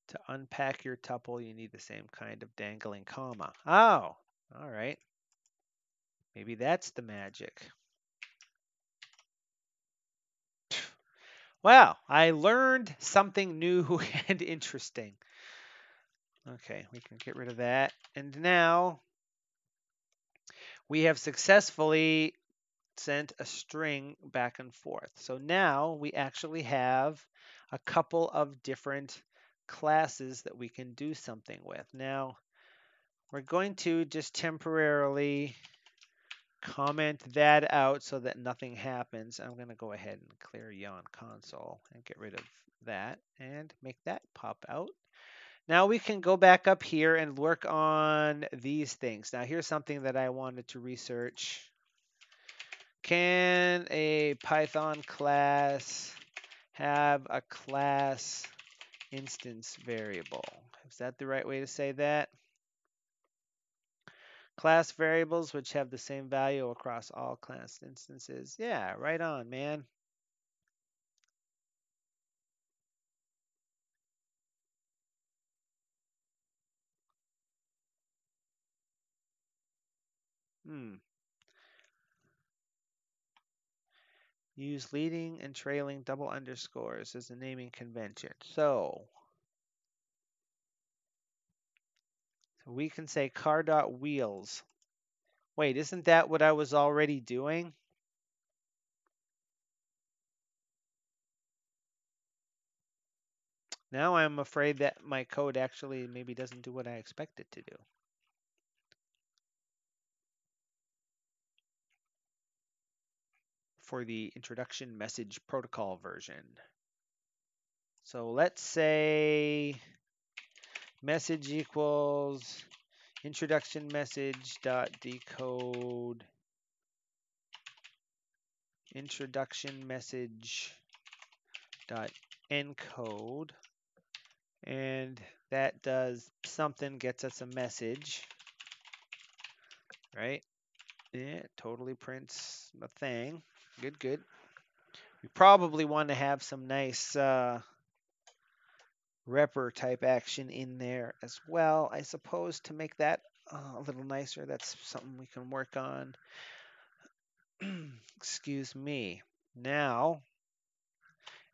To unpack your tuple, you need the same kind of dangling comma. Oh, all right. Maybe that's the magic. Well, I learned something new and interesting. Okay, we can get rid of that. And now we have successfully sent a string back and forth. So now we actually have a couple of different classes that we can do something with. Now, we're going to just temporarily comment that out so that nothing happens. I'm going to go ahead and clear yawn console and get rid of that and make that pop out. Now we can go back up here and work on these things. Now here's something that I wanted to research. Can a Python class have a class instance variable? Is that the right way to say that? Class variables which have the same value across all class instances. Yeah, right on, man. Use leading and trailing double underscores as a naming convention. So we can say car.wheels. Wait, isn't that what I was already doing? Now I'm afraid that my code actually maybe doesn't do what I expect it to do. For the introduction message protocol version. So let's say message equals introduction message dot decode introduction message dot encode, and that does something, gets us a message, right? Yeah, it totally prints a thing. Good, good. We probably want to have some nice repr type action in there as well, I suppose, to make that a little nicer. That's something we can work on. Excuse me. Now,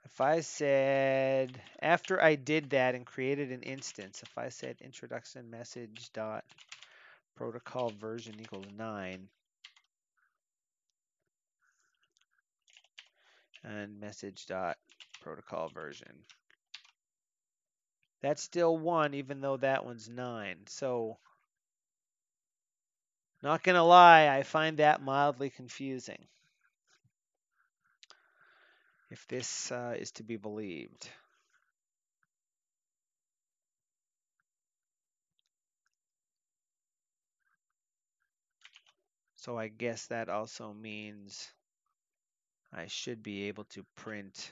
if I said, after I did that and created an instance, if I said introduction message dot protocol version equals 9 and message dot protocol version, that's still 1 even though that one's 9. So not gonna lie, I find that mildly confusing, if this is to be believed. So I guess that also means I should be able to print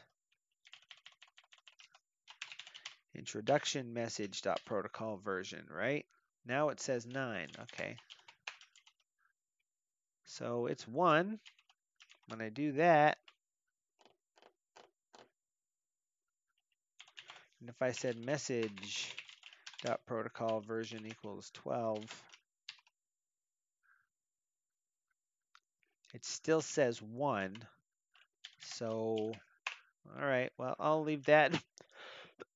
introduction message dot protocol version, right? Now it says 9. Okay. So it's 1. When I do that, and if I said message dot protocol version equals 12, it still says 1. So, all right, well, I'll leave that,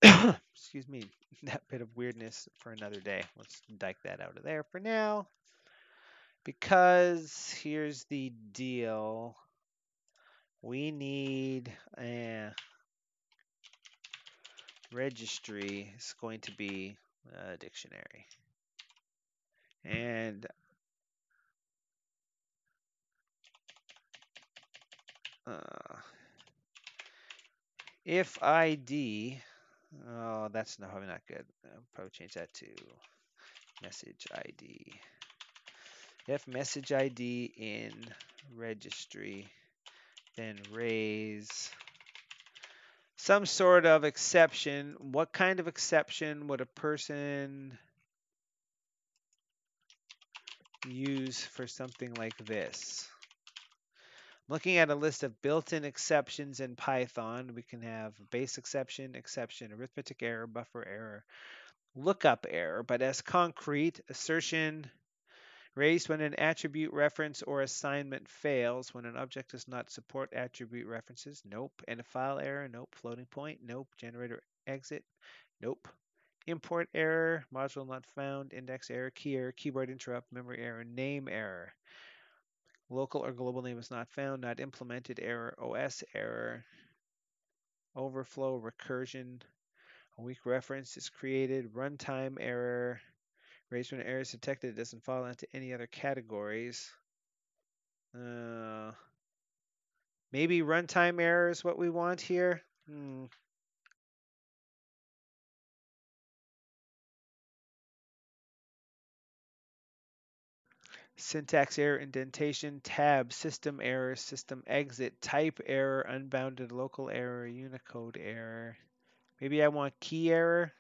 excuse me, that bit of weirdness for another day. Let's dike that out of there for now. Because here's the deal. we need a registry is going to be a dictionary. And uh, if ID, oh, that's probably not good. I'll probably change that to message ID. If message ID in registry, then raise some sort of exception. What kind of exception would a person use for something like this? Looking at a list of built-in exceptions in Python, we can have base exception, exception, arithmetic error, buffer error, lookup error, but as concrete, assertion raised when an attribute reference or assignment fails, when an object does not support attribute references, nope. And a file error, nope. Floating point, nope. Generator exit, nope. Import error, module not found, index error, key error, keyboard interrupt, memory error, name error. Local or global name is not found, not implemented error, OS error, overflow, recursion, a weak reference is created, runtime error, raised when error is detected, it doesn't fall into any other categories. Uh, Maybe runtime error is what we want here. Syntax error, indentation, tab, system error, system exit, type error, unbounded local error, Unicode error. Maybe I want key error.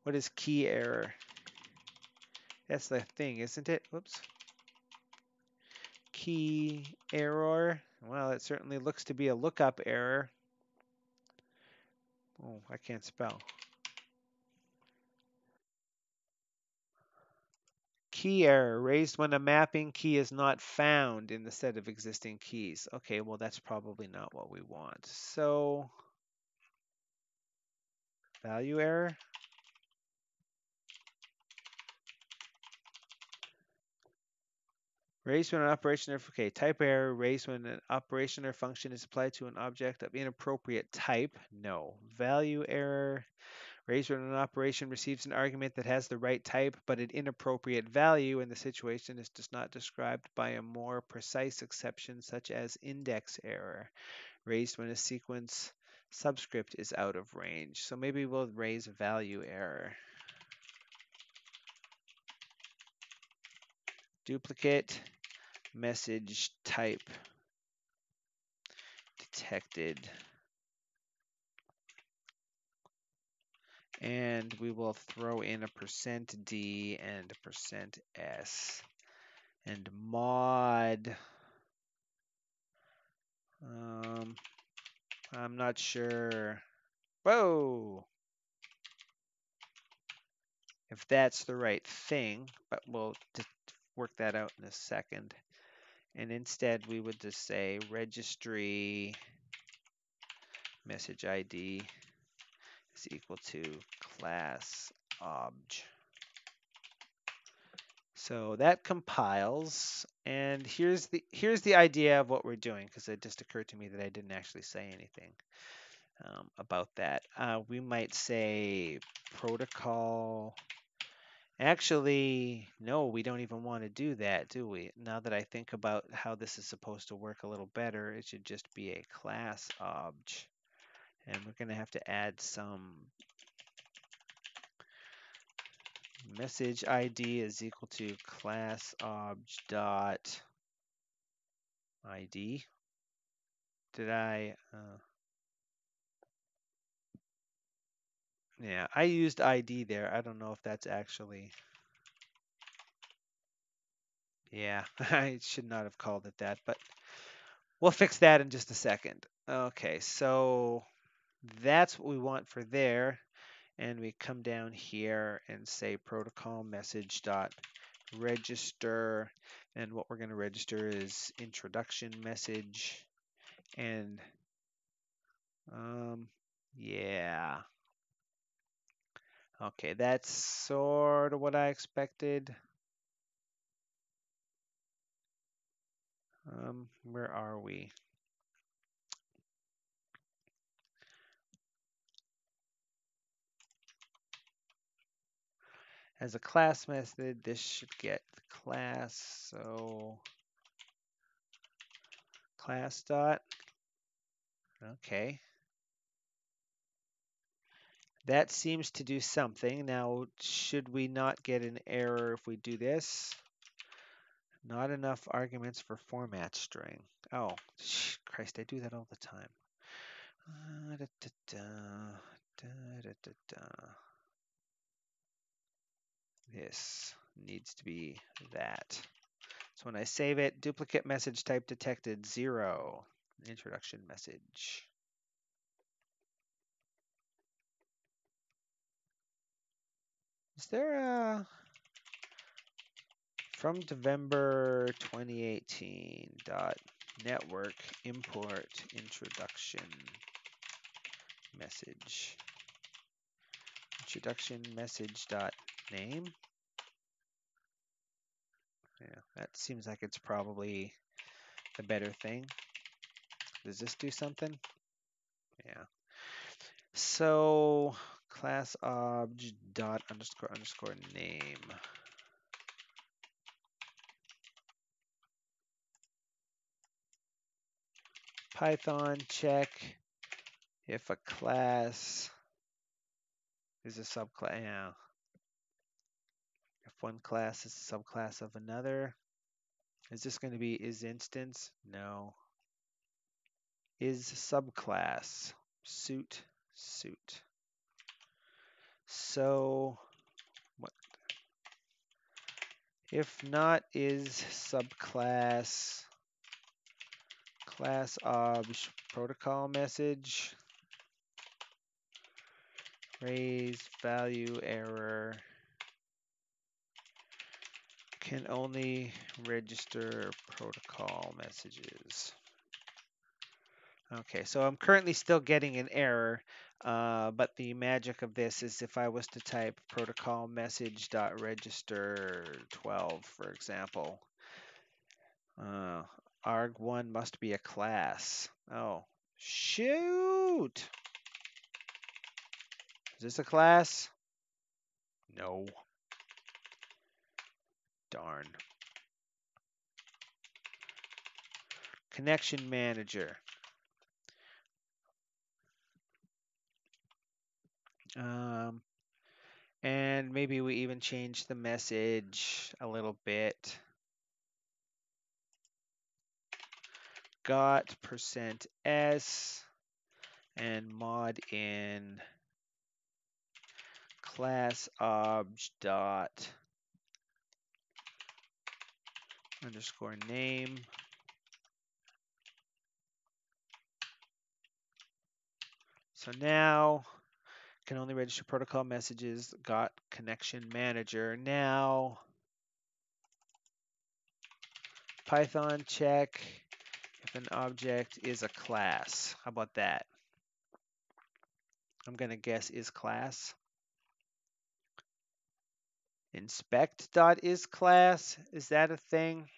What is key error? That's the thing, isn't it? Whoops. Key error. Well, it certainly looks to be a lookup error. Oh, I can't spell. Key error raised when a mapping key is not found in the set of existing keys. Okay, well, that's probably not what we want. So, value error. Raised when an operation or okay, type error raised when an operation or function is applied to an object of inappropriate type. No. Value error raised when an operation receives an argument that has the right type but an inappropriate value and the situation is just not described by a more precise exception such as index error. Raised when a sequence subscript is out of range. So maybe we'll raise value error. Duplicate message type detected. And we will throw in a %d and a %s. And mod. I'm not sure. Whoa! If that's the right thing, but we'll just work that out in a second. And instead, we would just say registry message ID is equal to class obj. So that compiles, and here's the idea of what we're doing, because it just occurred to me that I didn't actually say anything about that. We might say protocol. Actually, no, we don't even want to do that, do we? Now that I think about how this is supposed to work a little better, it should just be a class obj. And we're going to have to add some message ID is equal to class obj dot ID. Did I? Yeah, I used ID there. I don't know if that's actually. Yeah, I should not have called it that, but we'll fix that in just a second. Okay, so that's what we want for there. And we come down here and say protocol message dot register. And what we're going to register is introduction message. And yeah. Okay, that's sort of what I expected. Where are we? As a class method, this should get the class. So class dot. Okay. That seems to do something. Now, should we not get an error if we do this? Not enough arguments for format string. Oh, Christ, I do that all the time. Da, da, da, da, da, da. This needs to be that. So when I save it, duplicate message type detected 0. Introduction message. Is there a from Devember 2018 dot network import introduction message message dot name? Yeah, that seems like it's probably the better thing. Does this do something? Yeah. So class obj dot underscore underscore name. Python check if a class is a subclass. Yeah. If one class is a subclass of another. Is this going to be is instance? No. Is subclass. Suit. So what if not is subclass class obj protocol message raise value error can only register protocol messages. Okay, so I'm currently still getting an error, but the magic of this is if I was to type protocol message dot register 12, for example, arg1 must be a class. Oh, shoot! Is this a class? No. Darn. Connection manager. And maybe we even change the message a little bit. Got %s and mod in class obj dot underscore name. So now can only register protocol messages. Got connection manager. Now Python check if an object is a class. How about that? I'm gonna guess is class. Inspect dot is class. Is that a thing?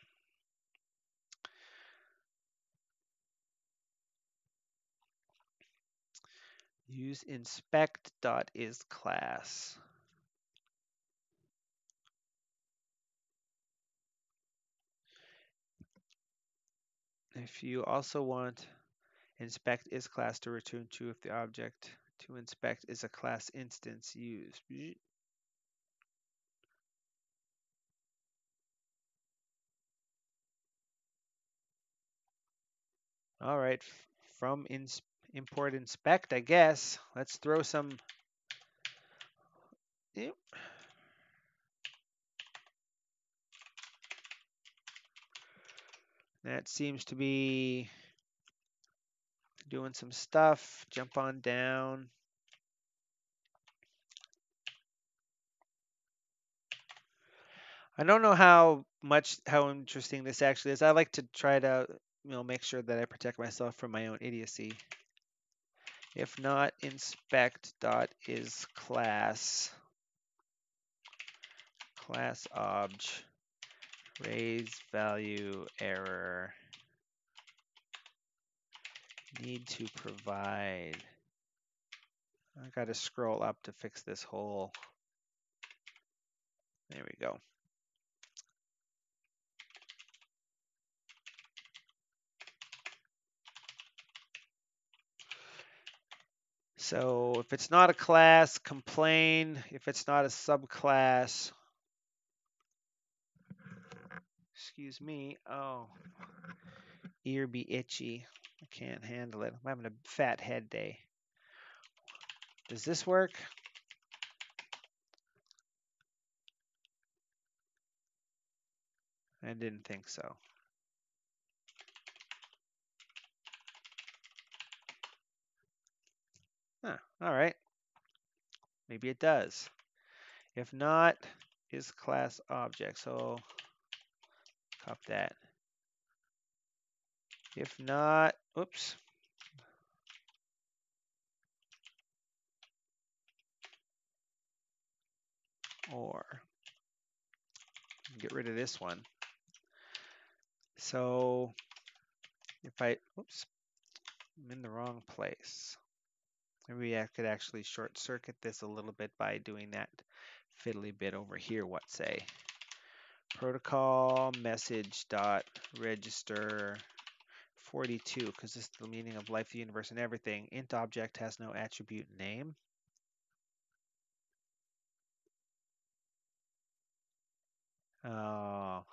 Use inspect dot is class. If you also want inspect is class to return true if the object to inspect is a class instance used. All right, from import inspect, I guess. Let's throw some. Yep. That seems to be doing some stuff. Jump on down. I don't know how interesting this actually is. I like to try to make sure that I protect myself from my own idiocy. If not, inspect dot is class obj raise value error need to provide. I got to scroll up to fix this whole. There we go. So if it's not a class, complain. If it's not a subclass, excuse me. Oh, ear be itchy. I can't handle it. I'm having a fat head day. Does this work? I didn't think so. Huh, all right. Maybe it does. If not, is class object. So copy that. If not, oops. Or get rid of this one. So if I, oops, I'm in the wrong place. Maybe I could actually short circuit this a little bit by doing that fiddly bit over here. What say? Protocol message dot register 42, because this is the meaning of life, the universe, and everything. Int object has no attribute name. Oh,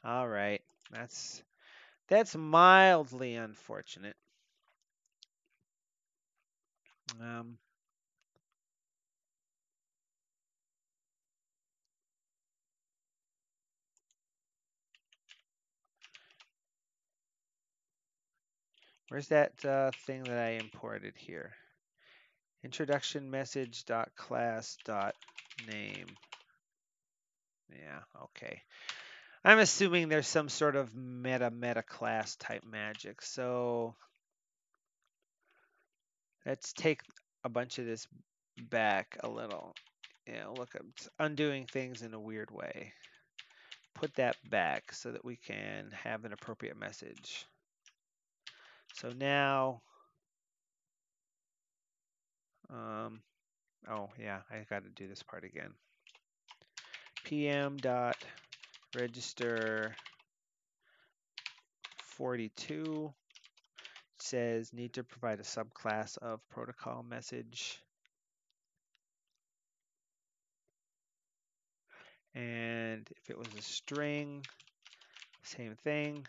all right. That's mildly unfortunate. Where's that thing that I imported here? Introduction message dot class dot name. Yeah, okay. I'm assuming there's some sort of meta class type magic. So let's take a bunch of this back a little. Yeah, look, I'm undoing things in a weird way. Put that back so that we can have an appropriate message. So now, oh yeah, I got to do this part again. PM dot register 42 says need to provide a subclass of protocol message. And if it was a string, same thing.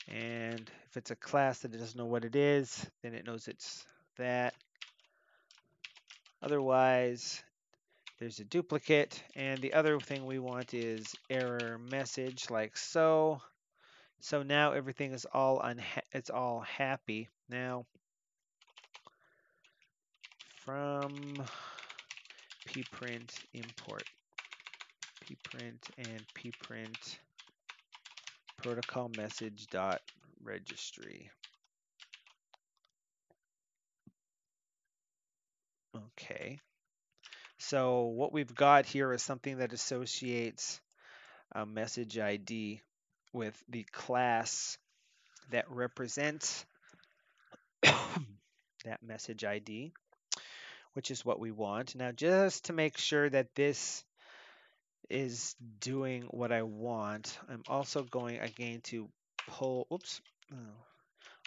And if it's a class that it doesn't know what it is, then it knows it's that. Otherwise, there's a duplicate. And the other thing we want is error message, like so. So now everything is all it's all happy. Now, from pprint import pprint and pprint protocol message dot registry. Okay. So what we've got here is something that associates a message ID with the class that represents that message ID, which is what we want. Now, just to make sure that this is doing what I want, I'm also going again to pull,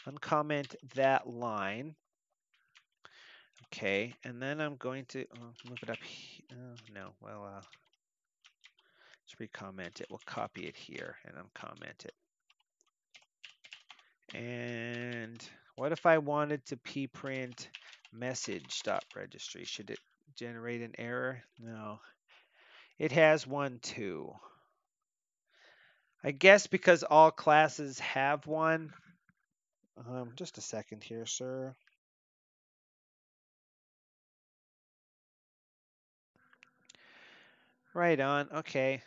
uncomment that line. Okay, and then I'm going to move it up. No, well, let's recomment it. We'll copy it here and uncomment it. And what if I wanted to pprint message.registry? Should it generate an error? No. It has one too. I guess because all classes have one. Just a second here, sir. Right on. Okay.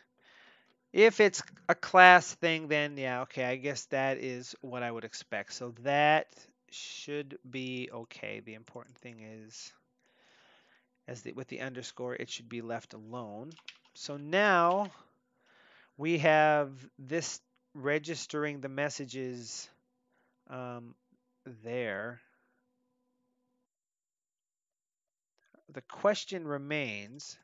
If it's a class thing, then yeah, okay, I guess that is what I would expect. So that should be okay. The important thing is, with the underscore, it should be left alone. So now we have this registering the messages there. The question remains,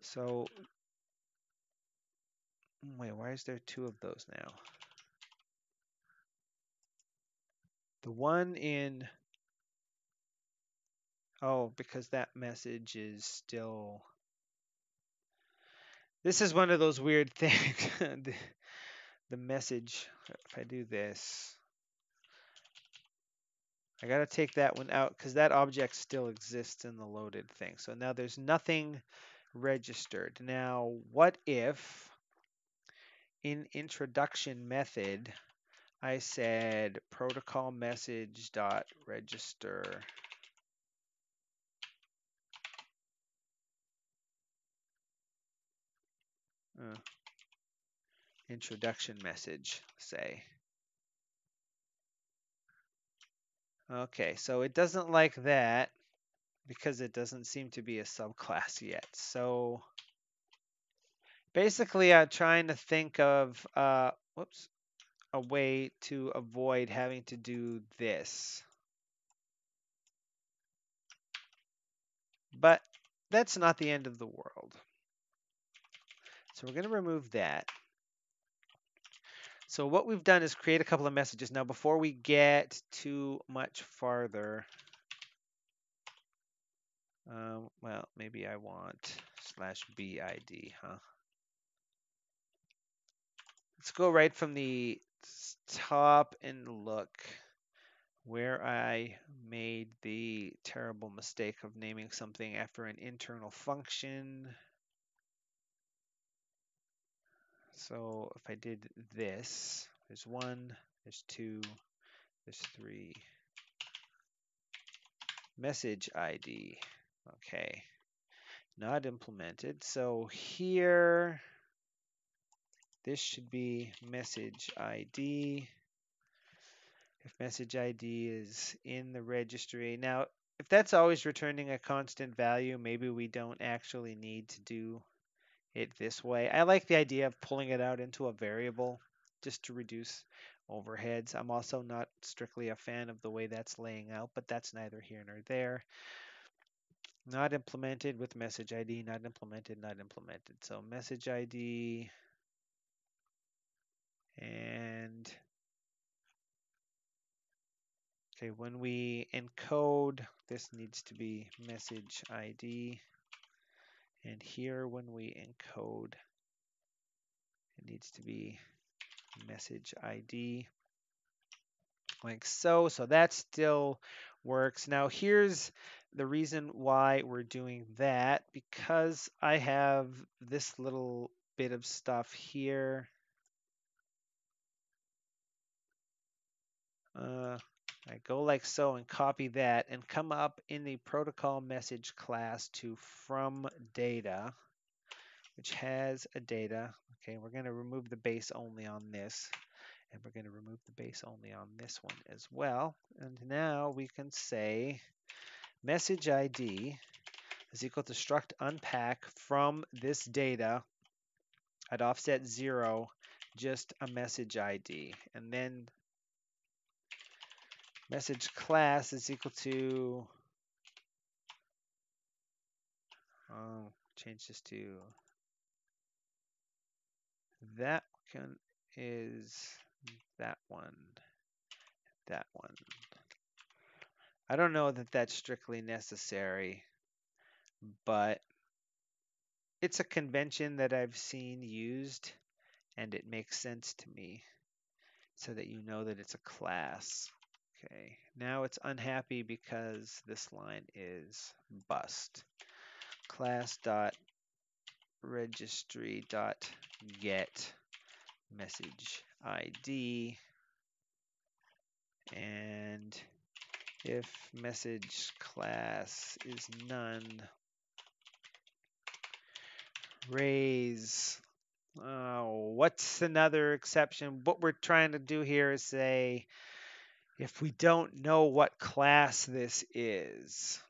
so wait, why is there two of those now? The one in, oh, because that message is still, this is one of those weird things. The message, if I do this, I got to take that one out because that object still exists in the loaded thing. So now there's nothing registered. Now, what if in introduction method, I said protocol message dot register introduction message, say. Okay, so it doesn't like that because it doesn't seem to be a subclass yet. So basically, I'm trying to think of whoops, a way to avoid having to do this. But that's not the end of the world. So we're going to remove that. So what we've done is create a couple of messages. Now, before we get too much farther, well, maybe I want /BID, huh? Let's go right from the top and look where I made the terrible mistake of naming something after an internal function. So if I did this, there's 1, there's 2, there's 3. Message ID. Okay. Not implemented. So here, this should be message ID. If message ID is in the registry. Now, if that's always returning a constant value, maybe we don't actually need to do it this way. I like the idea of pulling it out into a variable just to reduce overheads. I'm also not strictly a fan of the way that's laying out, but that's neither here nor there. Not implemented with message ID, not implemented, not implemented. So message ID and okay, when we encode, this needs to be message ID. And here when we encode, it needs to be message ID. Like so. So that still works. Now here's the reason why we're doing that, because I have this little bit of stuff here. I go like so and copy that and come up in the protocol message class to from data, which has a data. Okay, we're going to remove the base only on this, and we're going to remove the base only on this one as well. And now we can say message ID is equal to struct unpack from this data at offset 0, just a message ID. And then message class is equal to, change this to that one is that one, that one. I don't know that that's strictly necessary, but it's a convention that I've seen used, and it makes sense to me so that you know that it's a class. Okay, now it's unhappy because this line is bust. Class.registry.get message ID, and if message class is none, raise. What's another exception? What we're trying to do here is say if we don't know what class this is,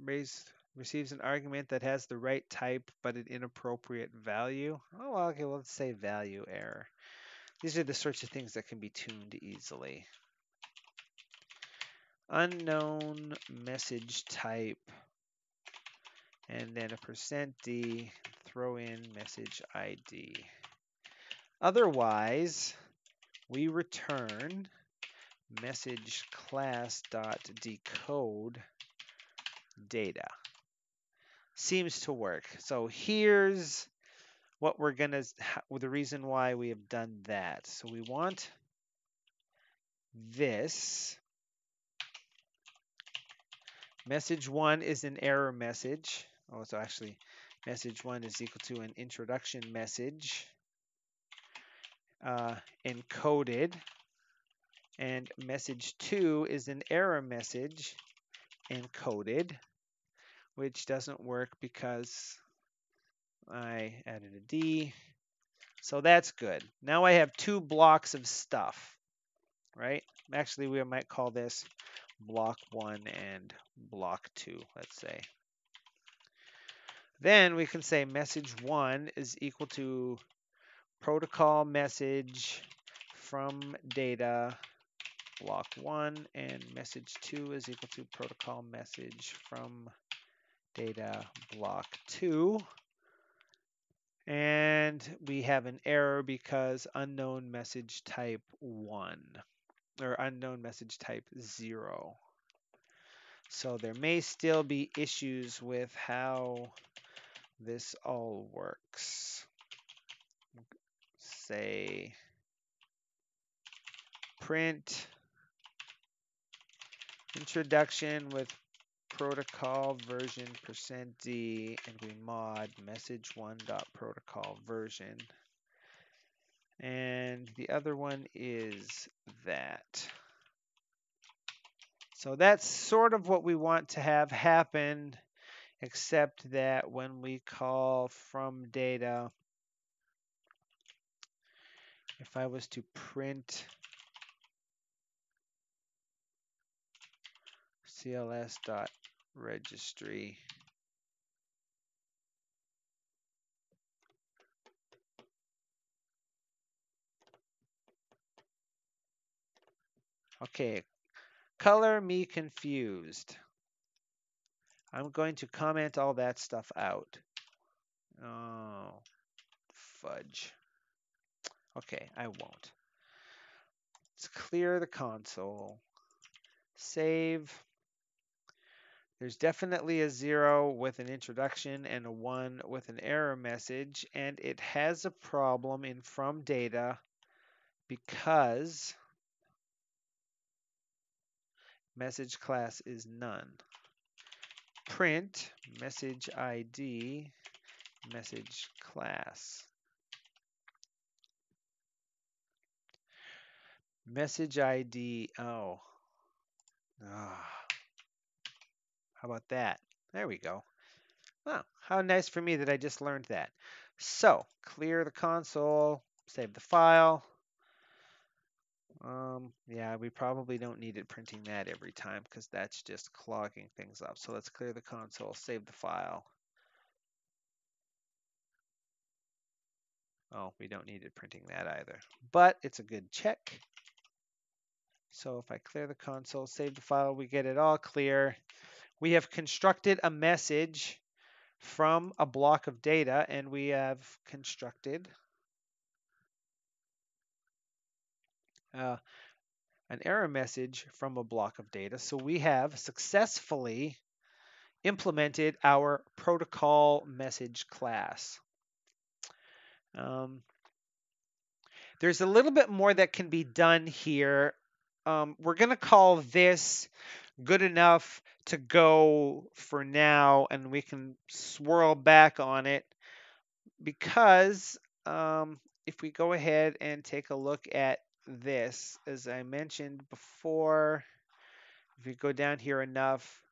raise Receives an argument that has the right type but an inappropriate value. Oh, well, okay, well, let's say value error. These are the sorts of things that can be tuned easily. Unknown message type, and then a %d, throw in message ID. Otherwise, we return message class.decode data. Seems to work. So here's what we're going to, the reason why we have done that. So we want this. Message 1 is an error message. Oh, so actually, message 1 is equal to an introduction message encoded. And message 2 is an error message encoded, which doesn't work because I added a D. So that's good. Now I have 2 blocks of stuff, right? Actually, we might call this block 1 and block 2, let's say. Then we can say message 1 is equal to protocol message from data block 1, and message 2 is equal to protocol message from data block 2. And we have an error because unknown message type 1 or unknown message type 0. So there may still be issues with how this all works. Say print introduction with protocol version %d, and we mod message1.protocol version. And the other one is that. So that's sort of what we want to have happen, except that when we call from data, if I was to print cls.registry, okay, color me confused. I'm going to comment all that stuff out. Oh, fudge. Okay, I won't. Let's clear the console. Save. There's definitely a 0 with an introduction and a 1 with an error message, and it has a problem in from data because message class is none. Print message ID message class. Message ID, oh. How about that? There we go. Wow, how nice for me that I just learned that. So, clear the console, save the file. Yeah, we probably don't need it printing that every time because that's just clogging things up. So let's clear the console, save the file. Oh, we don't need it printing that either, but it's a good check. So if I clear the console, save the file, we get it all clear. We have constructed a message from a block of data, and we have constructed an error message from a block of data. So we have successfully implemented our protocol message class. There's a little bit more that can be done here. We're going to call this good enough to go for now, and we can swirl back on it because if we go ahead and take a look at this, as I mentioned before, if we go down here enough,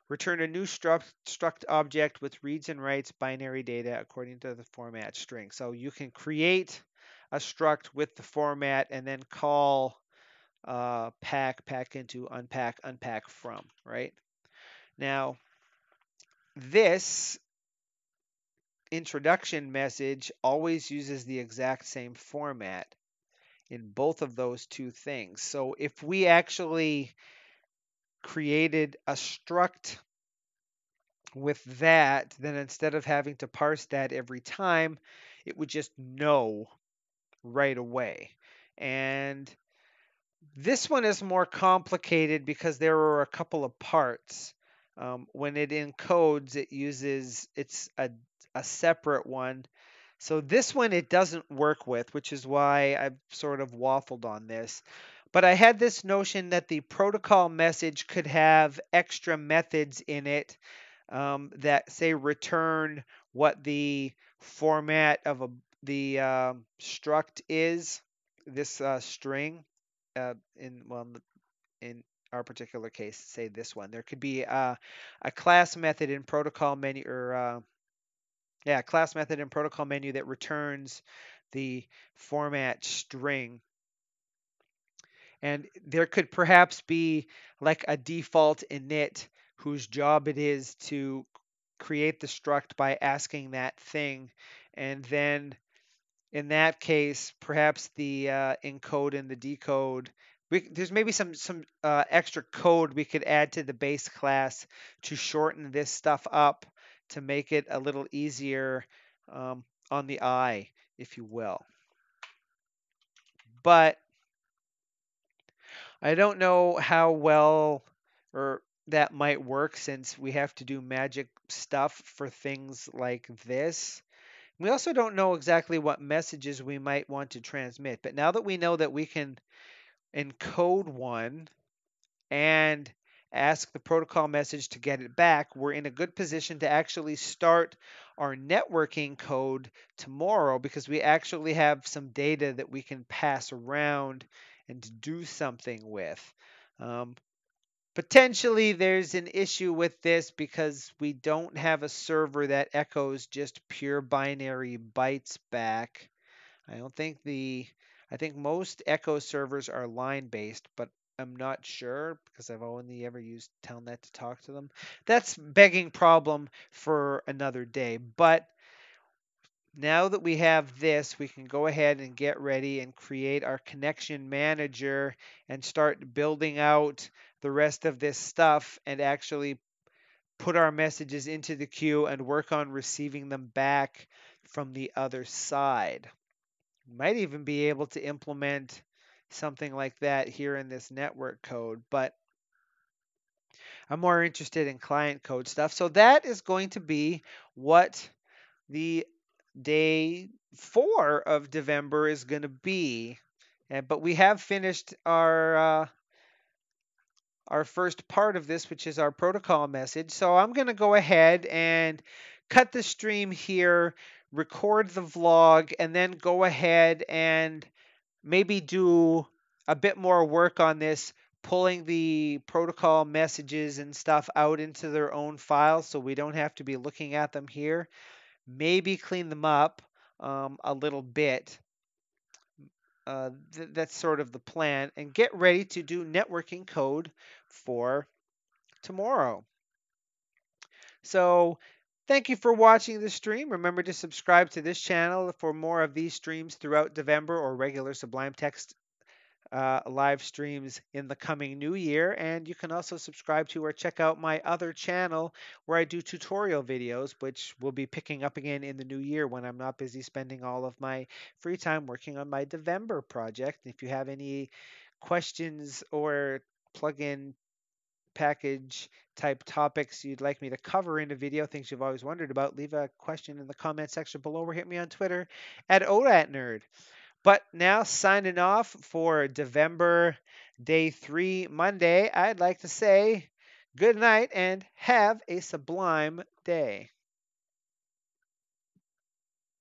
return a new struct object with reads and writes binary data according to the format string. So you can create a struct with the format and then call pack into unpack from, right? Now, this introduction message always uses the exact same format in both of those two things. So if we actually created a struct with that, then instead of having to parse that every time, it would just know right away. And this one is more complicated because there are a couple of parts. When it encodes, it's a separate one. So this one it doesn't work with, which is why I've sort of waffled on this. But I had this notion that the protocol message could have extra methods in it that say return what the format of the struct is, this string. In our particular case, say this one. There could be a class method in protocol menu, or class method in protocol menu that returns the format string. And there could perhaps be like a default init whose job it is to create the struct by asking that thing. And then in that case, perhaps the encode and the decode. There's maybe some extra code we could add to the base class to shorten this stuff up to make it a little easier on the eye, if you will. But I don't know how well or that might work since we have to do magic stuff for things like this. We also don't know exactly what messages we might want to transmit. But now that we know that we can encode one and ask the protocol message to get it back, we're in a good position to actually start our networking code tomorrow because we actually have some data that we can pass around and do something with. Um, Potentially, there's an issue with this because we don't have a server that echoes just pure binary bytes back. I don't think I think most Echo servers are line based, but I'm not sure because I've only ever used Telnet to talk to them. That's begging problem for another day. But now that we have this, we can go ahead and get ready and create our connection manager and start building out the rest of this stuff and actually put our messages into the queue and work on receiving them back from the other side. Might even be able to implement something like that here in this network code, but I'm more interested in client code stuff. So that is going to be what the day 4 of Devember is going to be. But we have finished our first part of this, which is our protocol message. So I'm going to go ahead and cut the stream here, record the vlog, and then go ahead and maybe do a bit more work on this, pulling the protocol messages and stuff out into their own files so we don't have to be looking at them here. Maybe clean them up a little bit. That's sort of the plan, and get ready to do networking code for tomorrow. So thank you for watching the stream. Remember to subscribe to this channel for more of these streams throughout Devember or regular Sublime Text live streams in the coming new year. And you can also subscribe to or check out my other channel where I do tutorial videos, which will be picking up again in the new year when I'm not busy spending all of my free time working on my Devember project. If you have any questions or plugin package type topics you'd like me to cover in a video, things you've always wondered about, leave a question in the comment section below or hit me on Twitter at ODATNerd. But now, signing off for Devember day 3, Monday, I'd like to say good night and have a sublime day.